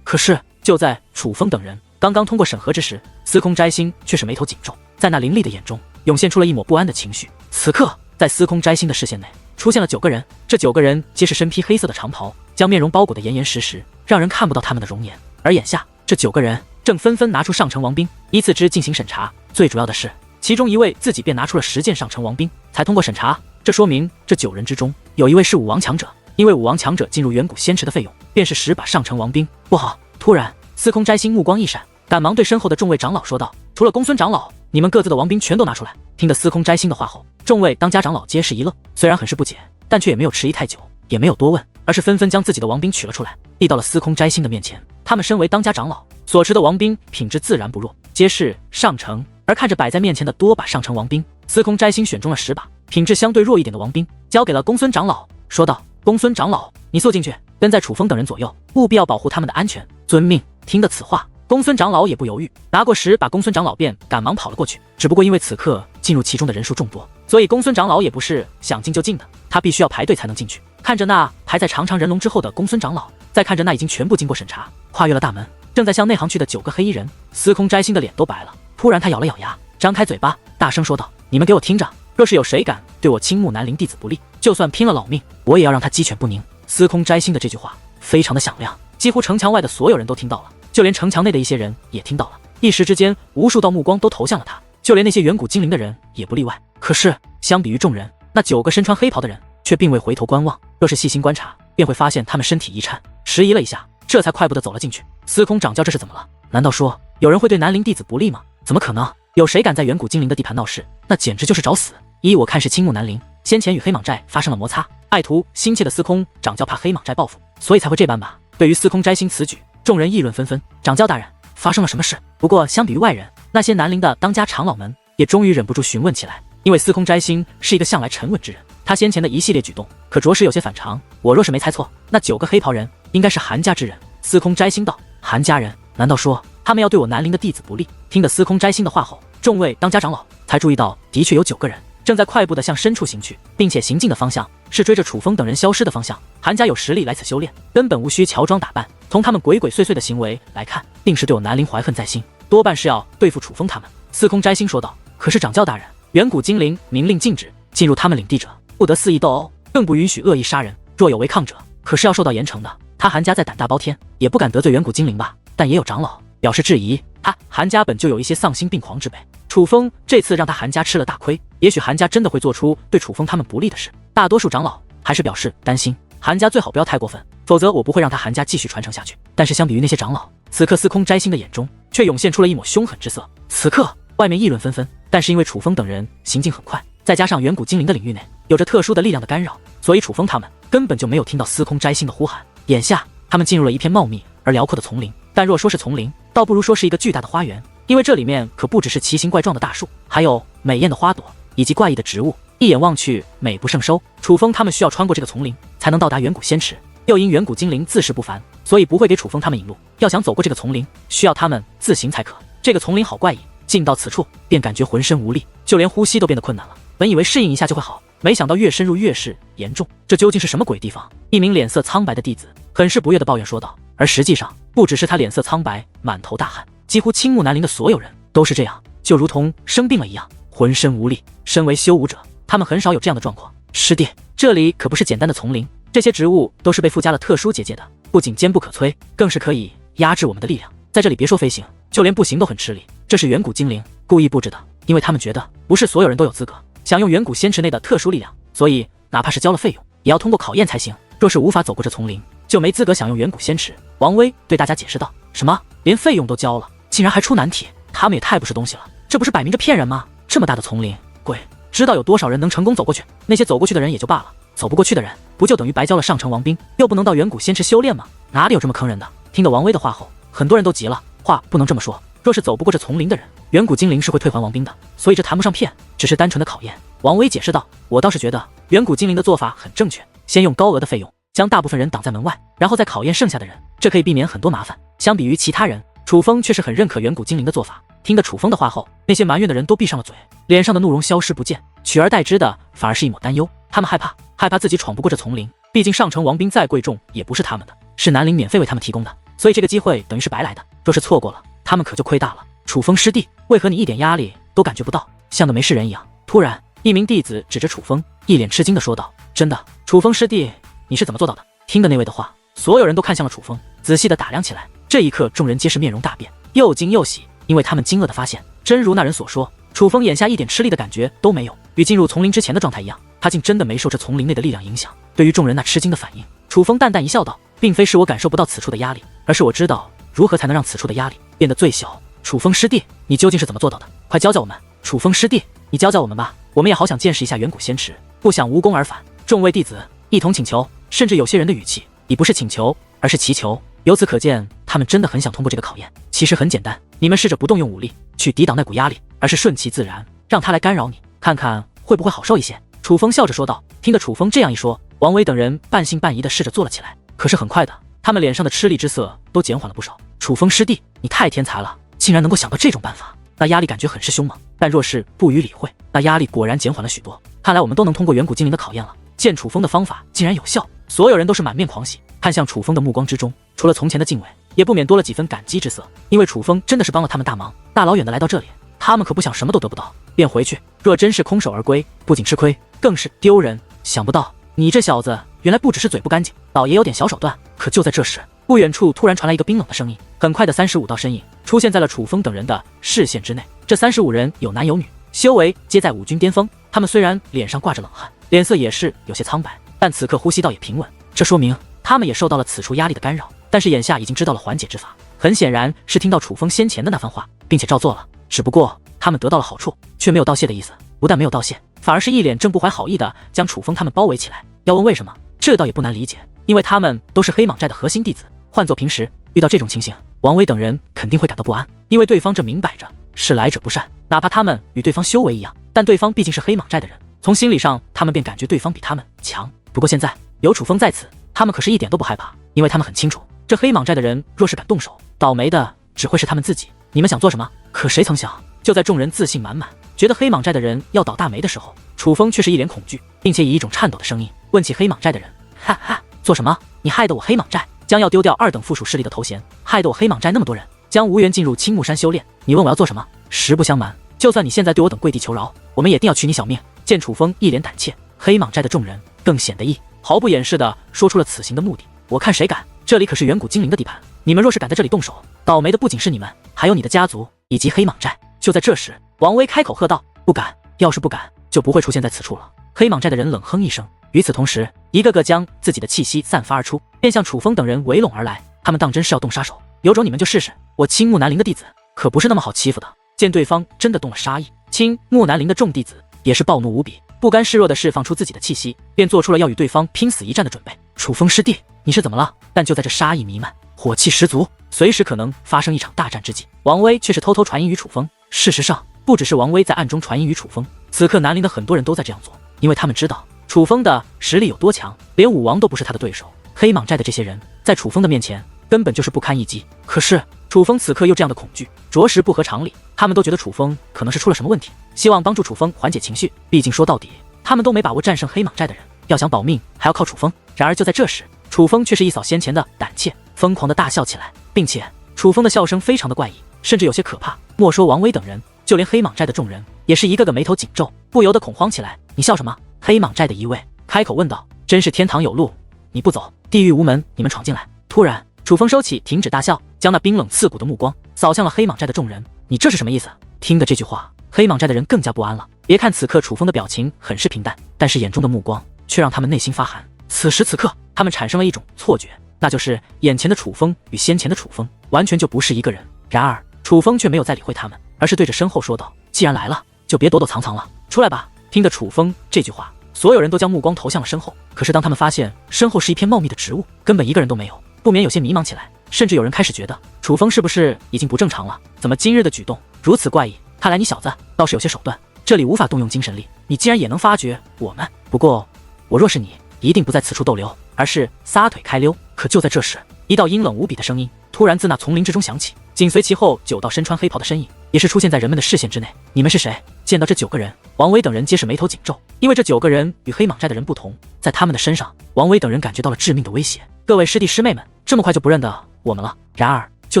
可是就在楚风等人刚刚通过审核之时，司空斋星却是眉头紧皱，在那凌厉的眼中涌现出了一抹不安的情绪。此刻，在司空斋星的视线内出现了9个人，这9个人皆是身披黑色的长袍，将面容包裹得严严实实，让人看不到他们的容颜。而眼下，这9个人正纷纷拿出上乘王兵，依次之进行审查。最主要的是，其中一位自己便拿出了10件上乘王兵才通过审查，这说明这9人之中有一位是武王强者，因为武王强者进入远古仙池的费用便是10把上乘王兵。不好！突然，司空斋星目光一闪，赶忙对身后的众位长老说道：“除了公孙长老，你们各自的王兵全都拿出来。”听得司空斋星的话后，众位当家长老皆是一愣，虽然很是不解，但却也没有迟疑太久，也没有多问，而是纷纷将自己的王兵取了出来，递到了司空斋星的面前。他们身为当家长老，所持的王兵品质自然不弱，皆是上乘。而看着摆在面前的多把上乘王兵，司空斋星选中了10把品质相对弱一点的王兵，交给了公孙长老，说道：“公孙长老，你速进去，跟在楚风等人左右，务必要保护他们的安全。”遵命。听得此话，公孙长老也不犹豫，拿过10把，公孙长老便赶忙跑了过去。只不过因为此刻进入其中的人数众多，所以公孙长老也不是想进就进的，他必须要排队才能进去。看着那排在长长人龙之后的公孙长老，再看着那已经全部经过审查、跨越了大门，正在向内行去的9个黑衣人，司空斋星的脸都白了。突然他咬了咬牙，张开嘴巴，大声说道：“你们给我听着，若是有谁敢对我青木南陵弟子不利，就算拼了老命，我也要让他鸡犬不宁。”司空斋星的这句话非常的响亮，几乎城墙外的所有人都听到了，就连城墙内的一些人也听到了。一时之间，无数道目光都投向了他，就连那些远古精灵的人也不例外。可是相比于众人，那9个身穿黑袍的人却并未回头观望，若是细心观察，便会发现他们身体一颤，迟疑了一下，这才快步地走了进去。司空掌教，这是怎么了？难道说有人会对南陵弟子不利吗？怎么可能？有谁敢在远古精灵的地盘闹事，那简直就是找死。依我看是青木南陵先前与黑蟒寨发生了摩擦，爱徒心切的司空掌教怕黑蟒寨报复，所以才会这般吧。对于司空斋星此举，众人议论纷纷。掌教大人，发生了什么事？不过相比于外人，那些南陵的当家长老们也终于忍不住询问起来。因为司空斋星是一个向来沉稳之人，他先前的一系列举动可着实有些反常。我若是没猜错，那9个黑袍人应该是韩家之人。司空斋星道：“韩家人？难道说他们要对我南陵的弟子不利。听得司空摘星的话后，众位当家长老才注意到，的确有9个人正在快步地向深处行去，并且行进的方向是追着楚风等人消失的方向。韩家有实力来此修炼，根本无需乔装打扮。从他们鬼鬼祟祟的行为来看，定是对我南陵怀恨在心，多半是要对付楚风他们。司空摘星说道：“可是掌教大人，远古精灵明令禁止进入他们领地者，不得肆意斗殴，更不允许恶意杀人。若有违抗者，可是要受到严惩的。”他韩家再胆大包天，也不敢得罪远古精灵吧？但也有长老表示质疑。他韩家本就有一些丧心病狂之辈，楚风这次让他韩家吃了大亏，也许韩家真的会做出对楚风他们不利的事。大多数长老还是表示担心，韩家最好不要太过分，否则我不会让他韩家继续传承下去。但是相比于那些长老，此刻司空摘星的眼中却涌现出了一抹凶狠之色。此刻外面议论纷纷，但是因为楚风等人行进很快，再加上远古精灵的领域内有着特殊的力量的干扰，所以楚风他们根本就没有听到司空摘星的呼喊。眼下他们进入了一片茂密而辽阔的丛林，但若说是丛林，倒不如说是一个巨大的花园，因为这里面可不只是奇形怪状的大树，还有美艳的花朵以及怪异的植物，一眼望去美不胜收。楚风他们需要穿过这个丛林才能到达远古仙池，又因远古精灵自视不凡，所以不会给楚风他们引路。要想走过这个丛林，需要他们自行才可。这个丛林好怪异，进到此处便感觉浑身无力，就连呼吸都变得困难了。本以为适应一下就会好，没想到越深入越是严重。这究竟是什么鬼地方？一名脸色苍白的弟子很是不悦地抱怨说道。而实际上不只是他脸色苍白，满头大汗，几乎青木南陵的所有人都是这样，就如同生病了一样，浑身无力。身为修武者，他们很少有这样的状况。师弟，这里可不是简单的丛林，这些植物都是被附加了特殊结界的，不仅坚不可摧，更是可以压制我们的力量。在这里别说飞行，就连步行都很吃力。这是远古精灵故意布置的，因为他们觉得不是所有人都有资格享用远古仙池内的特殊力量，所以哪怕是交了费用，也要通过考验才行。若是无法走过这丛林，就没资格享用远古仙池。王威对大家解释道。什么？连费用都交了，竟然还出难题？他们也太不是东西了，这不是摆明着骗人吗？这么大的丛林，鬼知道有多少人能成功走过去？那些走过去的人也就罢了，走不过去的人，不就等于白交了上城王兵，又不能到远古仙池修炼吗？哪里有这么坑人的？听得王威的话后，很多人都急了。话不能这么说，若是走不过这丛林的人，远古精灵是会退还王兵的，所以这谈不上骗，只是单纯的考验。王威解释道。我倒是觉得远古精灵的做法很正确，先用高额的费用将大部分人挡在门外，然后再考验剩下的人，这可以避免很多麻烦。相比于其他人，楚风却是很认可远古精灵的做法。听得楚风的话后，那些埋怨的人都闭上了嘴，脸上的怒容消失不见，取而代之的反而是一抹担忧。他们害怕自己闯不过这丛林，毕竟上城王兵再贵重也不是他们的，是南陵免费为他们提供的，所以这个机会等于是白来的。若是错过了，他们可就亏大了。楚风师弟，为何你一点压力都感觉不到，像个没事人一样？突然一名弟子指着楚风，一脸吃惊地说道。真的？楚风师弟，你是怎么做到的？听的那位的话，所有人都看向了楚风，仔细地打量起来。这一刻众人皆是面容大变，又惊又喜，因为他们惊愕地发现，真如那人所说，楚风眼下一点吃力的感觉都没有，与进入丛林之前的状态一样，他竟真的没受这丛林内的力量影响。对于众人那吃惊的反应，楚风淡淡一笑道，并非是我感受不到此处的压力，而是我知道如何才能让此处的压力变得最小。楚风师弟，你究竟是怎么做到的？快教教我们。楚风师弟，你教教我们吧，我们也好想见识一下远古仙池，不想无功而返。众位弟子一同请求，甚至有些人的语气已不是请求，而是祈求。由此可见，他们真的很想通过这个考验。其实很简单，你们试着不动用武力去抵挡那股压力，而是顺其自然，让它来干扰你，看看会不会好受一些。楚风笑着说道。听得楚风这样一说，王威等人半信半疑地试着做了起来。可是很快的，他们脸上的吃力之色都减缓了不少。楚风师弟，你太天才了，竟然能够想到这种办法。那压力感觉很是凶猛，但若是不予理会，那压力果然减缓了许多。看来我们都能通过远古精灵的考验了。见楚风的方法竟然有效，所有人都是满面狂喜，看向楚风的目光之中，除了从前的敬畏，也不免多了几分感激之色。因为楚风真的是帮了他们大忙，大老远的来到这里，他们可不想什么都得不到便回去。若真是空手而归，不仅吃亏，更是丢人。想不到你这小子原来不只是嘴不干净，倒也有点小手段。可就在这时，不远处突然传来一个冰冷的声音，很快的35道身影出现在了楚风等人的视线之内。这35人有男有女，修为皆在5军巅峰。他们虽然脸上挂着冷汗，脸色也是有些苍白，但此刻呼吸道也平稳，这说明他们也受到了此处压力的干扰，但是眼下已经知道了缓解之法。很显然是听到楚风先前的那番话，并且照做了。只不过他们得到了好处，却没有道谢的意思。不但没有道谢，反而是一脸正不怀好意的将楚风他们包围起来。要问为什么，这倒也不难理解，因为他们都是黑蟒寨的核心弟子。换做平时遇到这种情形，王威等人肯定会感到不安，因为对方这明摆着是来者不善。哪怕他们与对方修为一样，但对方毕竟是黑蟒寨的人，从心理上他们便感觉对方比他们强。不过现在有楚风在此，他们可是一点都不害怕，因为他们很清楚，这黑蟒寨的人若是敢动手，倒霉的只会是他们自己。你们想做什么？可谁曾想，就在众人自信满满，觉得黑蟒寨的人要倒大霉的时候，楚风却是一脸恐惧，并且以一种颤抖的声音问起黑蟒寨的人：哈哈，做什么？你害得我黑蟒寨将要丢掉2等附属势力的头衔，害得我黑蟒寨那么多人将无缘进入青木山修炼。你问我要做什么？实不相瞒，就算你现在对我等跪地求饶，我们也定要取你小命。见楚风一脸胆怯，黑蟒寨的众人更显得毫不掩饰地说出了此行的目的。我看谁敢！这里可是远古精灵的地盘，你们若是敢在这里动手，倒霉的不仅是你们，还有你的家族以及黑蟒寨。就在这时，王威开口喝道：不敢，要是不敢，就不会出现在此处了。黑蟒寨的人冷哼一声，与此同时，一个个将自己的气息散发而出，便向楚风等人围拢而来。他们当真是要动杀手，有种你们就试试，我青木南陵的弟子可不是那么好欺负的。见对方真的动了杀意，青木南陵的众弟子也是暴怒无比，不甘示弱地释放出自己的气息，便做出了要与对方拼死一战的准备。楚风师弟，你是怎么了？但就在这杀意弥漫，火气十足，随时可能发生一场大战之际，王威却是偷偷传音于楚风。事实上，不只是王威在暗中传音于楚风，此刻南陵的很多人都在这样做，因为他们知道楚风的实力有多强，连武王都不是他的对手。黑蟒寨的这些人在楚风的面前根本就是不堪一击。可是楚风此刻又这样的恐惧，着实不合常理。他们都觉得楚风可能是出了什么问题，希望帮助楚风缓解情绪。毕竟说到底，他们都没把握战胜黑蟒寨的人，要想保命还要靠楚风。然而就在这时，楚风却是一扫先前的胆怯，疯狂的大笑起来，并且楚风的笑声非常的怪异，甚至有些可怕。莫说王威等人，就连黑蟒寨的众人也是一个个眉头紧皱，不由得恐慌起来。你笑什么？黑蟒寨的一位开口问道。真是天堂有路你不走，地狱无门你们闯进来。突然楚风收起停止大笑，将那冰冷刺骨的目光扫向了黑蟒寨的众人。你这是什么意思？听的这句话，黑蟒寨的人更加不安了。别看此刻楚风的表情很是平淡，但是眼中的目光却让他们内心发寒。此时此刻，他们产生了一种错觉，那就是眼前的楚风与先前的楚风完全就不是一个人。然而楚风却没有再理会他们，而是对着身后说道：既然来了，就别躲躲藏藏了，出来吧。听得楚风这句话，所有人都将目光投向了身后。可是当他们发现身后是一片茂密的植物，根本一个人都没有，不免有些迷茫起来。甚至有人开始觉得楚风是不是已经不正常了？怎么今日的举动如此怪异？看来你小子倒是有些手段，这里无法动用精神力，你既然也能发觉我们，不过我若是你，一定不在此处逗留，而是撒腿开溜。可就在这时，一道阴冷无比的声音突然自那丛林之中响起，紧随其后9道身穿黑袍的身影也是出现在人们的视线之内。你们是谁？见到这9个人，王威等人皆是眉头紧皱，因为这9个人与黑蟒寨的人不同，在他们的身上，王威等人感觉到了致命的威胁。各位师弟师妹们，这么快就不认得我们了？然而就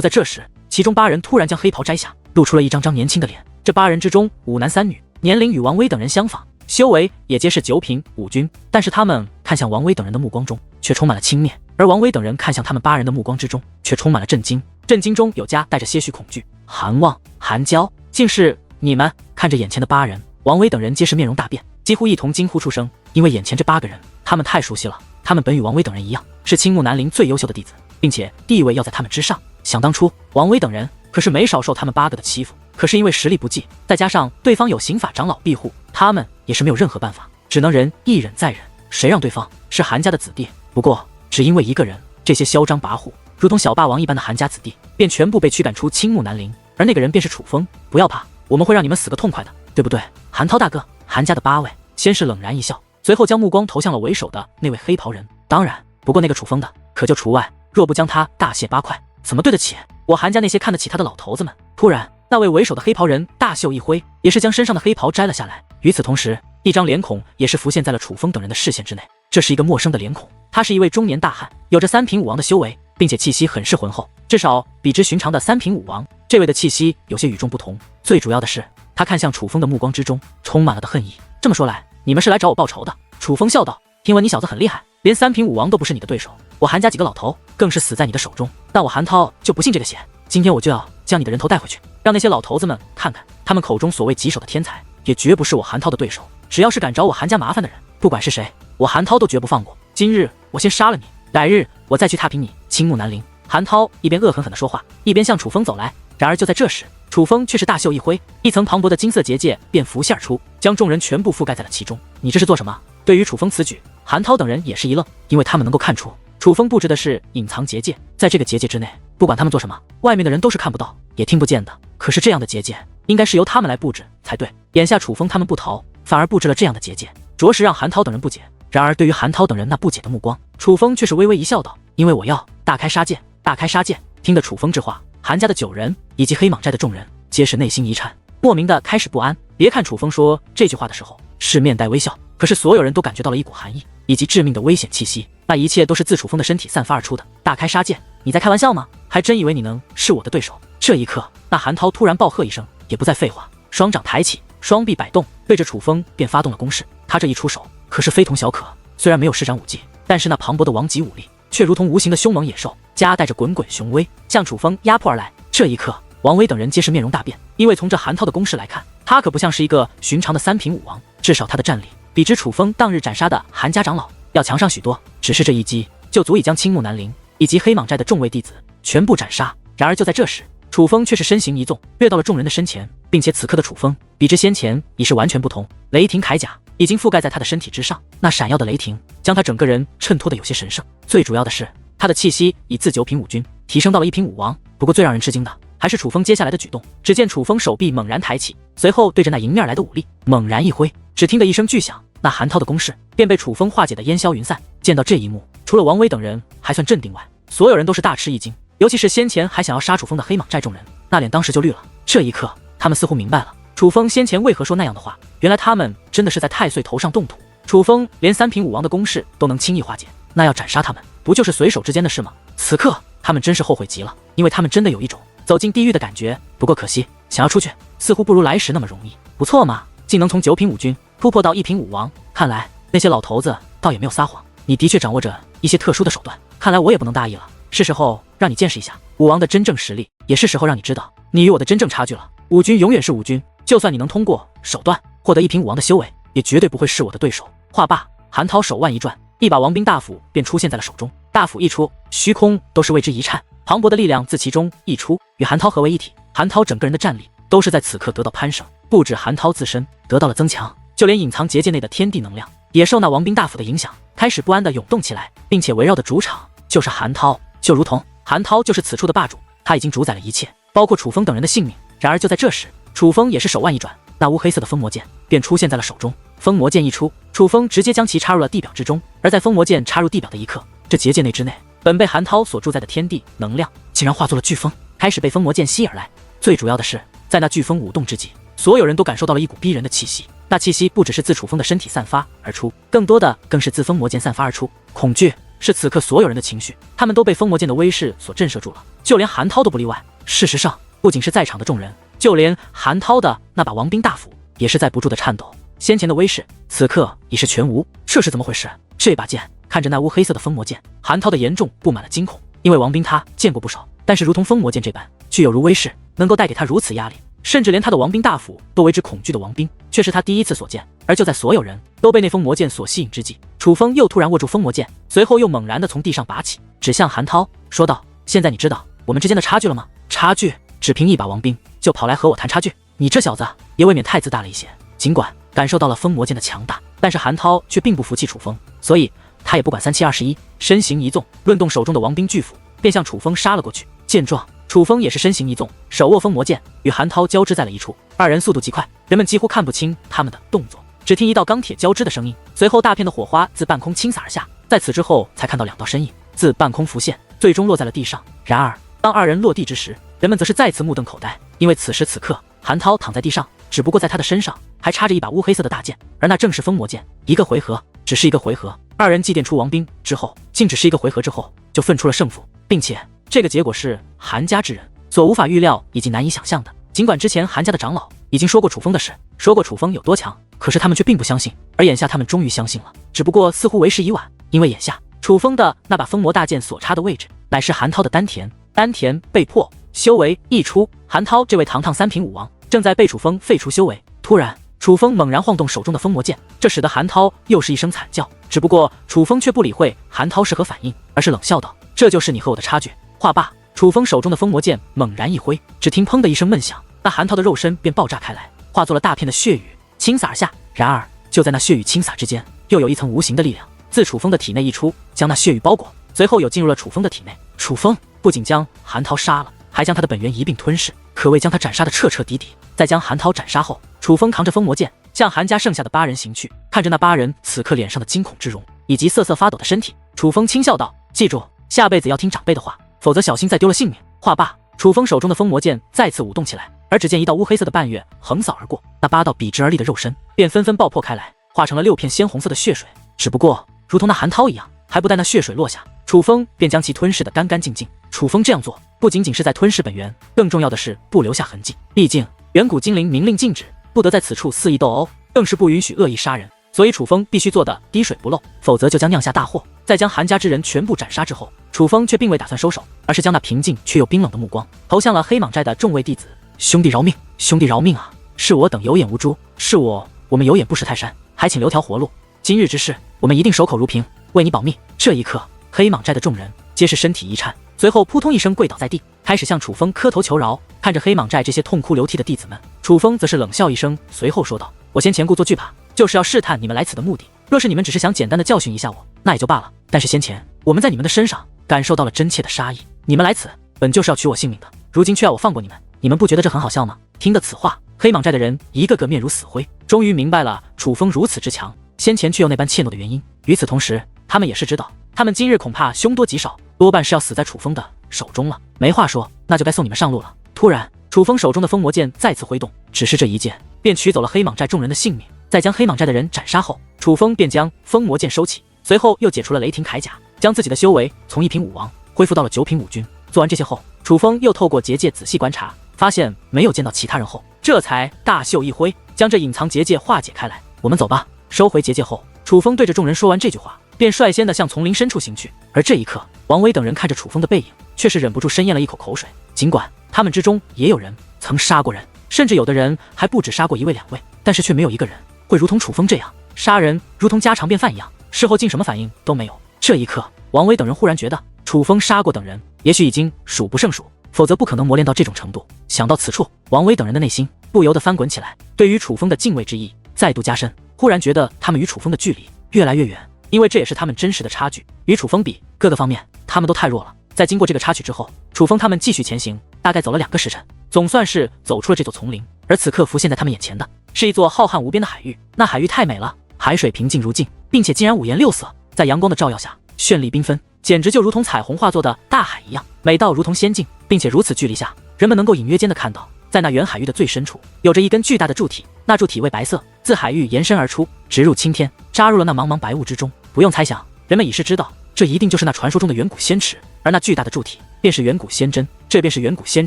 在这时，其中8人突然将黑袍摘下，露出了一张张年轻的脸。这8人之中5男3女，年龄与王威等人相仿，修为也皆是9品5军，但是他们看向王威等人的目光中却充满了轻蔑，而王威等人看向他们8人的目光之中却充满了震惊，震惊中有加带着些许恐惧。韩望、韩娇，竟是你们！看着眼前的8人，王威等人皆是面容大变，几乎一同惊呼出声，因为眼前这8个人他们太熟悉了。他们本与王威等人一样，是青木南陵最优秀的弟子，并且地位要在他们之上。想当初王威等人可是没少受他们8个的欺负，可是因为实力不济，再加上对方有刑法长老庇护，他们也是没有任何办法，只能一忍再忍。谁让对方是韩家的子弟？不过只因为一个人，这些嚣张跋扈如同小霸王一般的韩家子弟便全部被驱赶出青木南陵，而那个人便是楚风。不要怕，我们会让你们死个痛快的，对不对？韩涛大哥，韩家的8位先是冷然一笑，随后将目光投向了为首的那位黑袍人。当然，不过那个楚风的可就除外，若不将他大卸8块，怎么对得起我韩家那些看得起他的老头子们？突然，那位为首的黑袍人大袖一挥，也是将身上的黑袍摘了下来。与此同时，一张脸孔也是浮现在了楚风等人的视线之内。这是一个陌生的脸孔，他是一位中年大汉，有着3品武王的修为，并且气息很是浑厚，至少比之寻常的3品武王，这位的气息有些与众不同。最主要的是，他看向楚风的目光之中充满了的恨意。这么说来，你们是来找我报仇的？楚风笑道。听闻你小子很厉害，连3品武王都不是你的对手，我韩家几个老头更是死在你的手中，但我韩涛就不信这个邪。今天我就要将你的人头带回去，让那些老头子们看看，他们口中所谓棘手的天才，也绝不是我韩涛的对手。只要是敢找我韩家麻烦的人，不管是谁，我韩涛都绝不放过。今日我先杀了你，改日我再去踏平你青木南陵。韩涛一边恶狠狠地说话，一边向楚风走来。然而就在这时，楚风却是大袖一挥，一层磅礴的金色结界便浮现而出，将众人全部覆盖在了其中。你这是做什么？对于楚风此举，韩涛等人也是一愣，因为他们能够看出楚风布置的是隐藏结界，在这个结界之内，不管他们做什么，外面的人都是看不到也听不见的。可是这样的结界应该是由他们来布置才对，眼下楚风他们不逃，反而布置了这样的结界，着实让韩涛等人不解。然而对于韩涛等人那不解的目光，楚风却是微微一笑道：因为我要大开杀戒，大开杀戒。听得楚风之话，韩家的9人以及黑蟒寨的众人皆是内心一颤，莫名的开始不安。别看楚风说这句话的时候是面带微笑，可是所有人都感觉到了一股寒意以及致命的危险气息，那一切都是自楚风的身体散发而出的。大开杀戒，你在开玩笑吗？还真以为你能是我的对手？这一刻，那韩涛突然暴喝一声，也不再废话，双掌抬起，双臂摆动，对着楚风便发动了攻势。他这一出手可是非同小可，虽然没有施展武技，但是那磅礴的王级武力却如同无形的凶猛野兽，夹带着滚滚雄威，向楚风压迫而来。这一刻，王威等人皆是面容大变，因为从这韩涛的攻势来看，他可不像是一个寻常的3品武王，至少他的战力比之楚风当日斩杀的韩家长老要强上许多。只是这一击就足以将青木南陵以及黑蟒寨的众位弟子全部斩杀。然而就在这时，楚风却是身形一纵，跃到了众人的身前，并且此刻的楚风比之先前已是完全不同。雷霆铠甲已经覆盖在他的身体之上，那闪耀的雷霆将他整个人衬托得有些神圣。最主要的是，他的气息已自9品武君提升到了1品武王。不过最让人吃惊的还是楚风接下来的举动。只见楚风手臂猛然抬起，随后对着那迎面来的武力猛然一挥，只听得一声巨响，那韩涛的攻势便被楚风化解得烟消云散。见到这一幕，除了王威等人还算镇定外，所有人都是大吃一惊，尤其是先前还想要杀楚风的黑蟒寨众人，那脸当时就绿了。这一刻，他们似乎明白了楚风先前为何说那样的话，原来他们真的是在太岁头上动土。楚风连3品武王的攻势都能轻易化解，那要斩杀他们，不就是随手之间的事吗？此刻他们真是后悔极了，因为他们真的有一种走进地狱的感觉。不过可惜，想要出去似乎不如来时那么容易。不错嘛，竟能从9品武君突破到1品武王，看来那些老头子倒也没有撒谎，你的确掌握着一些特殊的手段，看来我也不能大意了。是时候让你见识一下武王的真正实力，也是时候让你知道你与我的真正差距了。武君永远是武君，就算你能通过手段获得1品武王的修为，也绝对不会是我的对手。话罢，韩涛手腕一转，一把王兵大斧便出现在了手中。大斧一出，虚空都是为之一颤，磅礴的力量自其中溢出，与韩涛合为一体。韩涛整个人的战力都是在此刻得到攀升，不止韩涛自身得到了增强，就连隐藏结界内的天地能量也受那王兵大斧的影响，开始不安地涌动起来，并且围绕的主场就是韩涛，就如同韩涛就是此处的霸主，他已经主宰了一切，包括楚风等人的性命。然而就在这时，楚风也是手腕一转，那乌黑色的封魔剑便出现在了手中。封魔剑一出，楚风直接将其插入了地表之中。而在封魔剑插入地表的一刻，这结界内之内本被韩涛所住在的天地能量竟然化作了飓风，开始被封魔剑吸而来。最主要的是，在那飓风舞动之际，所有人都感受到了一股逼人的气息。那气息不只是自楚风的身体散发而出，更多的更是自封魔剑散发而出。恐惧是此刻所有人的情绪，他们都被封魔剑的威势所震慑住了，就连韩涛都不例外。事实上，不仅是在场的众人，就连韩涛的那把王兵大斧也是在不住的颤抖。先前的威势此刻已是全无，这是怎么回事？这把剑看着那乌黑色的封魔剑，韩涛的严重布满了惊恐。因为王兵他见过不少，但是如同封魔剑这般具有如威势，能够带给他如此压力，甚至连他的王兵大斧都为之恐惧的王兵，却是他第一次所见。而就在所有人都被那封魔剑所吸引之际，楚风又突然握住封魔剑，随后又猛然地从地上拔起，指向韩涛说道：现在你知道我们之间的差距了吗？差距？只凭一把王兵就跑来和我谈差距？你这小子也未免太自大了一些。尽管感受到了封魔剑的强大，但是韩涛却并不服气楚风，所以他也不管3721，身形一纵，论动手中的王兵巨斧，便向楚风杀了过去。见状，楚风也是身形一纵，手握封魔剑，与韩涛交织在了一处。二人速度极快，人们几乎看不清他们的动作，只听一道钢铁交织的声音，随后大片的火花自半空倾洒而下。在此之后，才看到2道身影自半空浮现，最终落在了地上。然而，当二人落地之时，人们则是再次目瞪口呆，因为此时此刻，韩涛躺在地上，只不过在他的身上还插着一把乌黑色的大剑，而那正是封魔剑。一个回合，只是一个回合，二人祭奠出王兵之后，竟只是一个回合之后就分出了胜负，并且这个结果是韩家之人所无法预料以及难以想象的。尽管之前韩家的长老已经说过楚风的事，说过楚风有多强，可是他们却并不相信。而眼下他们终于相信了，只不过似乎为时已晚，因为眼下楚风的那把封魔大剑所插的位置，乃是韩涛的丹田。丹田被破，修为一出，韩涛这位堂堂3品武王正在被楚风废除修为。突然，楚风猛然晃动手中的封魔剑，这使得韩涛又是一声惨叫。只不过楚风却不理会韩涛是何反应，而是冷笑道：这就是你和我的差距。话罢，楚风手中的封魔剑猛然一挥，只听砰的一声闷响，那韩涛的肉身便爆炸开来，化作了大片的血雨倾洒而下。然而就在那血雨倾洒之间，又有一层无形的力量自楚风的体内溢出，将那血雨包裹，随后有进入了楚风的体内。楚风不仅将韩涛杀了，还将他的本源一并吞噬，可谓将他斩杀的彻彻底底。在将韩涛斩杀后，楚风扛着封魔剑向韩家剩下的8人行去。看着那8人此刻脸上的惊恐之容以及瑟瑟发抖的身体，楚风轻笑道：记住，下辈子要听长辈的话，否则小心再丢了性命。话罢，楚风手中的封魔剑再次舞动起来，而只见一道乌黑色的半月横扫而过，那8道笔直而立的肉身便纷纷爆破开来，化成了6片鲜红色的血水。只不过，如同那寒涛一样，还不待那血水落下，楚风便将其吞噬得干干净净。楚风这样做，不仅仅是在吞噬本源，更重要的是不留下痕迹。毕竟，远古精灵明令禁止，不得在此处肆意斗殴，更是不允许恶意杀人。所以楚风必须做得滴水不漏，否则就将酿下大祸。在将韩家之人全部斩杀之后，楚风却并未打算收手，而是将那平静却又冰冷的目光投向了黑蟒寨的众位弟子。兄弟饶命，兄弟饶命啊！是我等有眼无珠，是我们有眼不识泰山，还请留条活路。今日之事，我们一定守口如瓶，为你保密。这一刻，黑蟒寨的众人皆是身体一颤，随后扑通一声跪倒在地，开始向楚风磕头求饶。看着黑蟒寨这些痛哭流涕的弟子们，楚风则是冷笑一声，随后说道：“我先前故作惧怕，就是要试探你们来此的目的。若是你们只是想简单的教训一下我，那也就罢了。但是先前我们在你们的身上感受到了真切的杀意，你们来此本就是要取我性命的，如今却要我放过你们，你们不觉得这很好笑吗？”听得此话，黑蟒寨的人一个个面如死灰，终于明白了楚风如此之强，先前却又那般怯懦的原因。与此同时，他们也是知道，他们今日恐怕凶多吉少，多半是要死在楚风的手中了。没话说，那就该送你们上路了。突然，楚风手中的封魔剑再次挥动，只是这一剑便取走了黑蟒寨众人的性命。在将黑蟒寨的人斩杀后，楚风便将封魔剑收起，随后又解除了雷霆铠甲，将自己的修为从1品武王恢复到了9品武君。做完这些后，楚风又透过结界仔细观察，发现没有见到其他人后，这才大袖一挥，将这隐藏结界化解开来。我们走吧。收回结界后，楚风对着众人说完这句话，便率先的向丛林深处行去。而这一刻，王维等人看着楚风的背影，却是忍不住深咽了一口口水。尽管他们之中也有人曾杀过人，甚至有的人还不止杀过1位2位，但是却没有一个人会如同楚风这样杀人如同家常便饭一样，事后竟什么反应都没有。这一刻，王维等人忽然觉得楚风杀过等人也许已经数不胜数，否则不可能磨练到这种程度。想到此处，王维等人的内心不由得翻滚起来，对于楚风的敬畏之意再度加深。忽然觉得他们与楚风的距离越来越远，因为这也是他们真实的差距。与楚风比，各个方面他们都太弱了。在经过这个插曲之后，楚风他们继续前行，大概走了2个时辰，总算是走出了这座丛林。而此刻浮现在他们眼前的是一座浩瀚无边的海域，那海域太美了，海水平静如镜，并且竟然5颜6色，在阳光的照耀下绚丽缤纷，简直就如同彩虹化作的大海一样，美到如同仙境。并且如此距离下，人们能够隐约间的看到，在那远海域的最深处，有着一根巨大的柱体，那柱体为白色，自海域延伸而出，直入青天，扎入了那茫茫白雾之中。不用猜想，人们已是知道，这一定就是那传说中的远古仙池，而那巨大的柱体便是远古仙针，这便是远古仙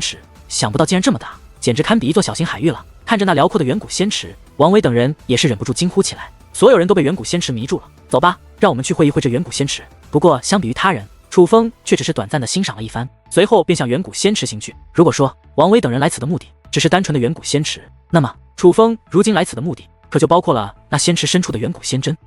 池。想不到竟然这么大，简直堪比一座小型海域了。看着那辽阔的远古仙池，王维等人也是忍不住惊呼起来。所有人都被远古仙池迷住了。走吧，让我们去会一会这远古仙池。不过相比于他人，楚风却只是短暂的欣赏了一番，随后便向远古仙池行去。如果说王维等人来此的目的只是单纯的远古仙池，那么楚风如今来此的目的可就包括了那仙池深处的远古仙针。